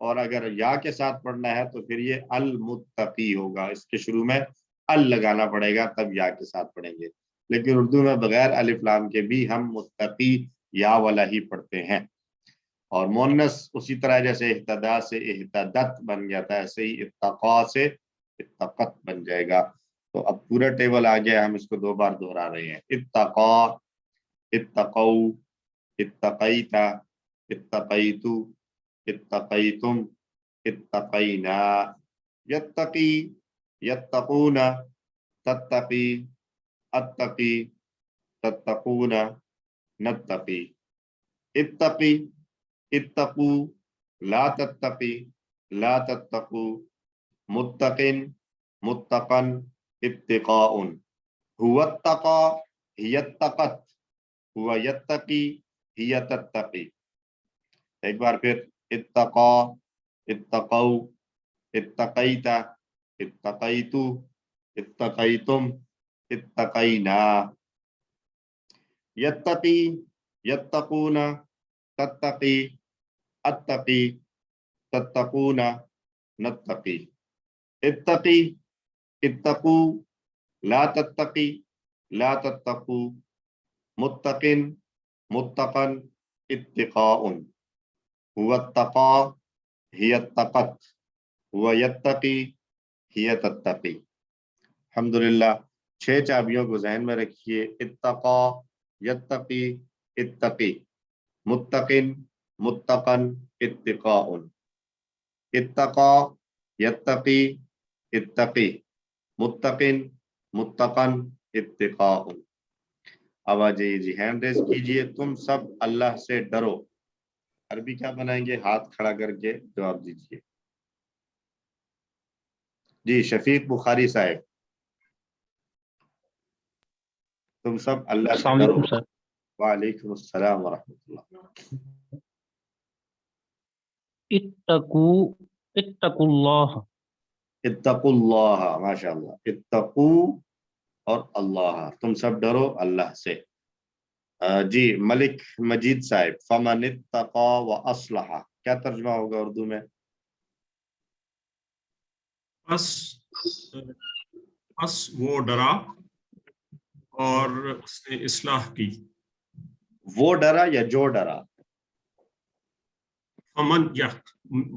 اور اگر یا کے ساتھ پڑھنا ہے تو پھر یہ المتقی ہوگا، اس کے شروع میں ال لگانا پڑے گا تب یا کے ساتھ پڑھیں گے، لیکن اردو میں بغیر الف لام کے بھی ہم متقی یا والا ہی پڑھتے ہیں۔ اور مونس اسی طرح جیسے اہتدا سے اہتدت بن گیا تھا، ایسے ہی اتقا سے اتقت بن جائے گا۔ تو اب پورا ٹیبل آ گیا، ہم اس کو 2 بار دہرا رہے ہیں۔ اتقا، اتقو، اتقیتا، اتقیتو، اتقیتم، اتقینا، یتقی، یتقون، تتقی، اتقی، تتقون، نتقی، اتقی، اتقو، لا تتقی، لا تتقو، متقن، متقن، اتقاء، هو اتقا، هي اتقت، هو یتقی، هي تتقی۔ ایک بار پھر اتقا، اتقو، اتقیتا، اتقیتو، اتقیتم، اتقینا، یتقی، یتقون، تتقی، اتقی، تتقون، نتقی، اتقی، اتقو، لا تتقی، لا تتقو، متقن، متقن، اتقاء، هو اتقا، هي اتقت، هو یتقی، هي تتقی۔ الحمدللہ 6 چابیوں کو ذہن میں رکھیے، اتقا، یتقی، اتقی، متقن، متقن، اتقاء، اتقا، یتقی، اتقی، متقن، متقن، اتقاء۔ اب آ جائیے جی، ہینڈ ریز کیجئے، تم سب اللہ سے ڈرو۔ عربی کیا بنائیں گے؟ ہاتھ کھڑا کر کے جواب دیجئے۔ جی شفیق بخاری صاحب، تم سب اللہ سے السلام ڈرو۔ علیکم سر۔ وعلیکم السلام ورحمۃ اللہ۔ اتقوا اللہ، اتقوا اللہ، ماشاء اللہ، اتقو اور اللہ، تم سب ڈرو اللہ سے۔ جی ملک مجید صاحب، فمن اتقا و اصلح، کیا ترجمہ ہوگا اردو میں؟ پس وہ ڈرا اور اس نے اصلاح کی۔ وہ ڈرا یا جو ڈرا؟ فمن، یا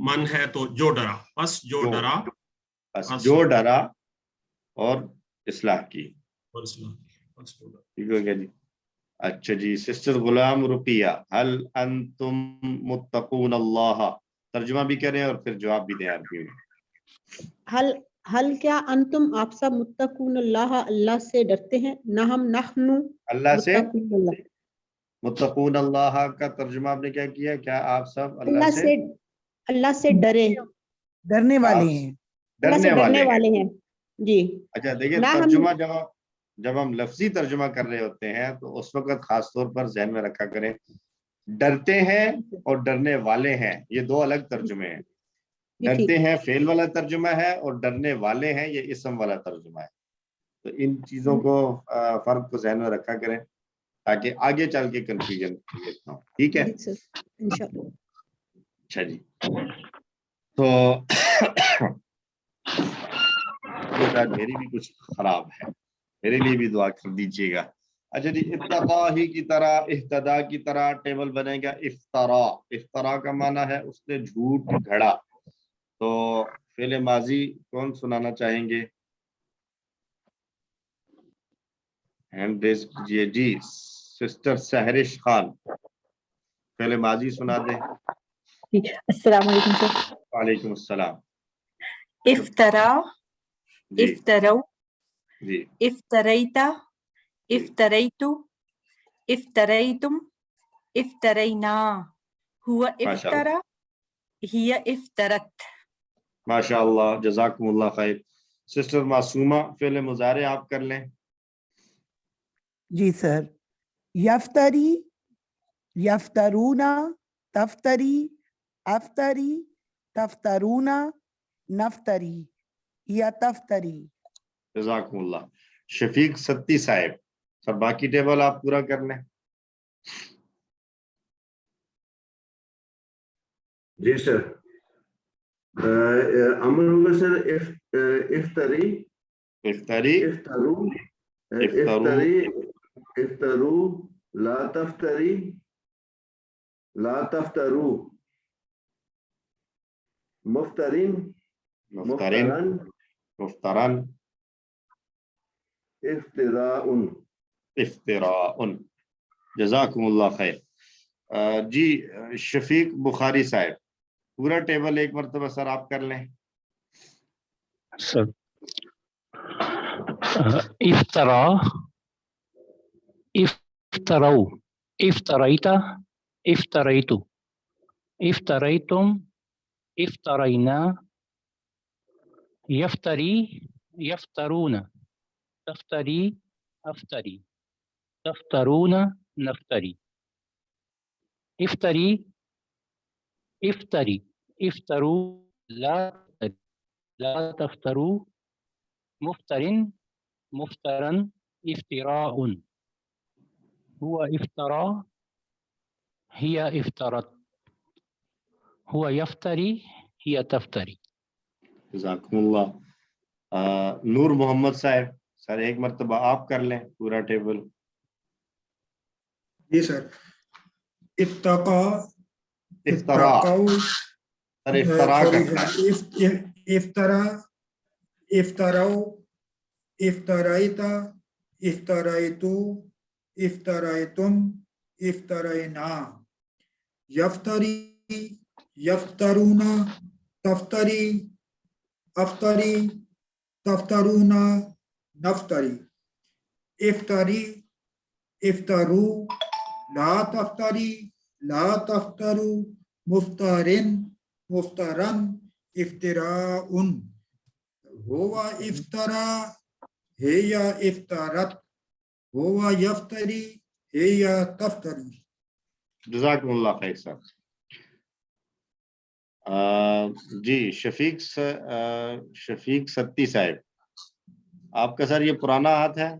من ہے تو جو ڈرا، پس جو ڈرا، بس جو ڈرا اور اصلاح کی، اور اصلاح کی، پس جو ڈرا۔ ٹھیک ہو گیا جی۔ اچھا جی، سسٹر غلام رقیہ، هل انتم متقون اللہ، ترجمہ بھی کریں اور پھر جواب بھی دیں عربی میں۔ حل کیا انتم آپ سب متقون اللہ اللہ سے ڈرتے ہیں؟ نہم نحنو اللہ سے متقون اللہ، متقون اللہ کا ترجمہ آپ نے کیا کیا؟ کیا آپ سب اللہ سے ڈرے، ڈرنے والے ہیں، اللہ سے ڈرنے والے ہیں جی۔ اچھا دیکھیں، نہ ترجمہ جب ہم لفظی ترجمہ کر رہے ہوتے ہیں تو اس وقت خاص طور پر ذہن میں رکھا کریں، ڈرتے ہیں اور ڈرنے والے ہیں یہ 2 الگ ترجمے ہیں۔ ڈرتے ہیں فعل والا ترجمہ ہے اور ڈرنے والے ہیں یہ اسم والا ترجمہ ہے۔ تو ان چیزوں کو فرق کو ذہن میں رکھا کریں تاکہ آگے چل کے کنفیوژن نہ ہو، ٹھیک ہے؟ اچھا جی، تو میری بھی کچھ خراب ہے، میرے لیے بھی دعا کر دیجیے گا۔ اچھا جی، اتقا ہی کی طرح، اہتدا کی طرح ٹیبل بنے گا افطرا۔ افطرا کا معنی ہے اس نے جھوٹ گھڑا۔ تو فعل ماضی کون سنانا چاہیں گے؟ ہینڈ ریز کیجیے جی، سسٹر سہرش خان، فعل ماضی سنا دیں۔ السلام علیکم سر۔ وعلیکم السلام۔ افترا، جی افترو، جی، افتریتا، افتریتو، افتریتم، افترینا، ہوا ماشاء اللہ، افترا، ہی افترت۔ ماشاء اللہ، جزاکم اللہ خیر۔ سسٹر معصومہ، فعل مضارع آپ کر لیں۔ جی سر، یفتری، یفترونا، تفتری، افتری، تفترونا، نفتری یا تفتری۔ جزاکم اللہ۔ شفیق ستی صاحب، سر باقی ٹیبل آپ پورا کر لیں۔ جی سر۔ عمل ہوگا سر افتری افتری افترو افترو افترو لا تفتری لا تفترو مفترین مفترن مفترن افتراء افتراء. جزاکم اللہ خیر. جی شفیق بخاری صاحب پورا ٹیبل ایک مرتبہ سر آپ کر لیں. سر افطرا افطروا افتریت افتریت افتریتم افترینا یفتری یفترون تفتری افتری تفترون نفتری افتری افتری افترو لا لا تفترو مفترن مفترن افتراء هو افترى هي افترت هو يفتري هي تفتري. جزاکم اللہ. نور محمد صاحب سر ایک مرتبہ آپ کر لیں پورا ٹیبل. جی سر. اتقا افترا سر افترا کرنا ہے. افترا افتراو افترائتا افترائتو افترائتم افترائنا یفتری یفترونا تفتری افتری تفترونا نفتری افتری افترو لا تفتری لا تفترو مفترن مفترن افتراء ہوا افترا ہی افترت ہوا یفتری ہی تفتری. جزاکم اللہ خیر صاحب. جی شفیق ستی صاحب آپ کا سر یہ پرانا ہاتھ ہے.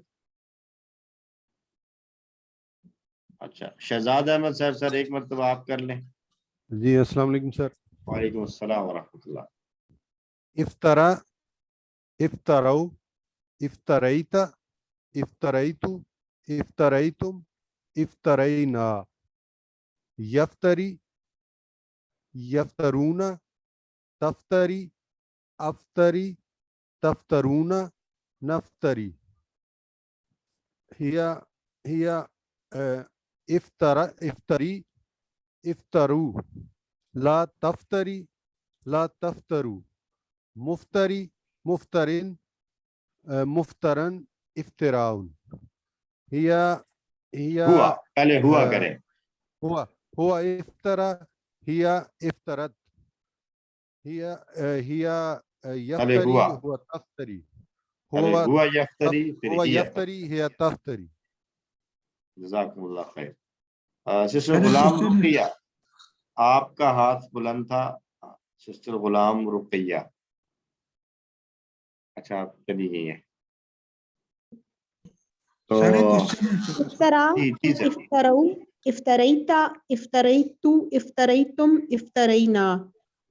اچھا شہزاد احمد صاحب سر ایک مرتبہ آپ کر لیں. جی السلام علیکم سر. وعلیکم السلام ورحمۃ اللہ. افترا افترو افتریت افتریتو افتریتم افترینا یفتری یفترون تفتری افتری تفترون نفتری ہی افتری افترو لا تفتری لا تفترو مفتری مفترن مفترن افتراؤن ہوا پہلے ہوا کریں. ہوا افترا ہی افترت ہی یفتری ہوا تفتری ہوا یفتری ہوا یفتری ہی تفتری. جزاکم اللہ خیر. سسٹر غلام رقیہ آپ کا ہاتھ بلند تھا. سسٹر غلام رقیہ اچھا آپ چلی گئی ہیں. تو افترا افترو افتریتا افتریتو افتریتم افترینا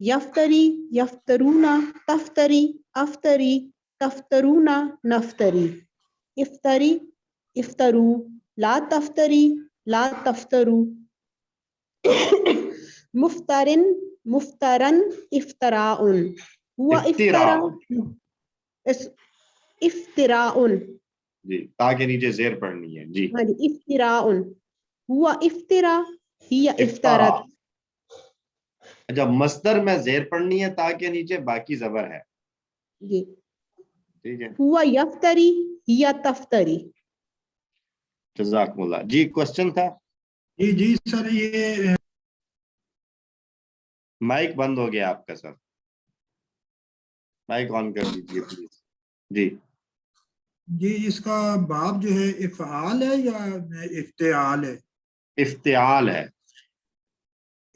یفتری یفترونا تفتری افتری تفترونا نفتری افتری افترو لا تفتری لا تفترو مفترن مفترن افتراء ہوا افترا افتراء. جی تاکہ نیچے زیر پڑھنی ہے. جی ہاں جی افتراء ہوا افترا ہی افترت. جب مصدر میں زیر پڑھنی ہے تاکہ نیچے باقی زبر ہے. جی ٹھیک ہے. ہوا یفتری ہی تفتری. جزاکم اللہ. جی کوشچن تھا. جی سر یہ مائک بند ہو گیا آپ کا سر. مائک آن کر دیجیے پلیز. جی اس کا باب جو ہے افعال ہے یا افتعال ہے؟ افتعال ہے.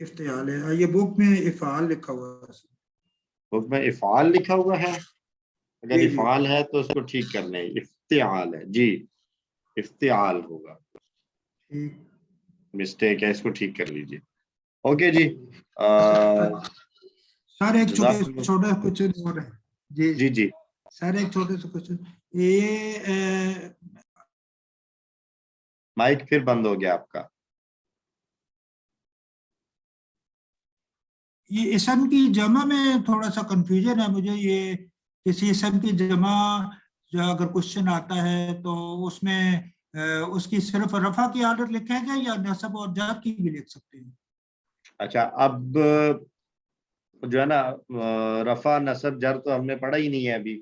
افتعال ہے. یہ بک میں افعال لکھا ہوا ہے. بک میں افعال لکھا ہوا ہے. اگر افعال ہے تو اس کو ٹھیک کر لیں. افتعال ہے. جی افتعال ہوگا. مسٹیک ہے اس کو ٹھیک کر لیجیے. اوکے جی سر ایک جزاک چھوٹا کوشچن اور ہے جی جی جی سر ایک چھوٹے سے کوشچن یہ مائک پھر بند ہو گیا آپ کا. یہ اسم کی جمع میں تھوڑا سا کنفیوژن ہے مجھے. یہ کسی اسم کی جمع جو اگر کوشچن آتا ہے تو اس میں اس کی صرف رفع کی حالت لکھے گا یا نصب اور جر کی بھی لکھ سکتے ہیں؟ اچھا اب جو ہے نا رفع نصب جر تو ہم نے پڑھا ہی نہیں ہے ابھی.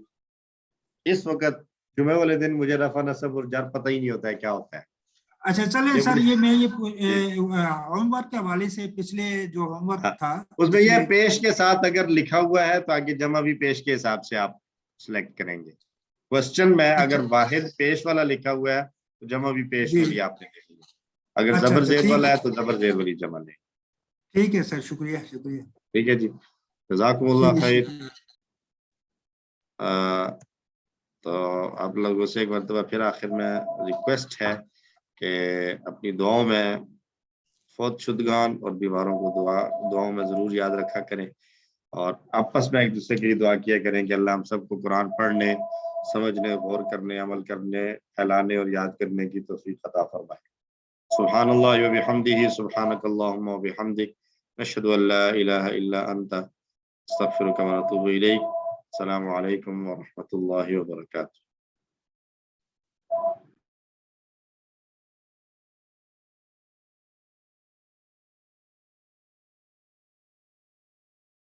اس وقت جمعے والے دن مجھے رفع نصب اور جر پتہ ہی نہیں ہوتا ہے کیا ہوتا ہے. اچھا چلیں سر یہ میں یہ ہوم ورک کے حوالے سے پچھلے جو ہوم ورک تھا اس میں یہ پیش کے ساتھ اگر لکھا ہوا ہے تو آگے جمع بھی پیش کے حساب سے آپ سلیکٹ کریں گے. کوشچن میں اگر واحد پیش والا لکھا ہوا ہے تو جمع بھی پیش والی آپ نے لکھی ہے. اگر زبر زیر والا ہے تو زبر زیر والی جمع لیں. ٹھیک ہے سر شکریہ شکریہ. ٹھیک ہے جی جزاکم اللہ خیر. تو آپ لوگوں سے ایک مرتبہ پھر آخر میں ریکویسٹ ہے کہ اپنی دعاؤں میں فوت شدگان اور بیماروں کو دعاؤں میں ضرور یاد رکھا کریں اور آپس میں ایک دوسرے کے لیے دعا کیا کریں کہ اللہ ہم سب کو قرآن پڑھنے سمجھنے غور کرنے عمل کرنے پھیلانے اور یاد کرنے کی توفیق عطا فرمائے. سبحان اللہ و بحمدہ سبحانک اللہم و بحمدک نشہد ان لا الہ الا انت استغفرک و نتوب الیک. السلام علیکم ورحمۃ اللہ وبرکاتہ.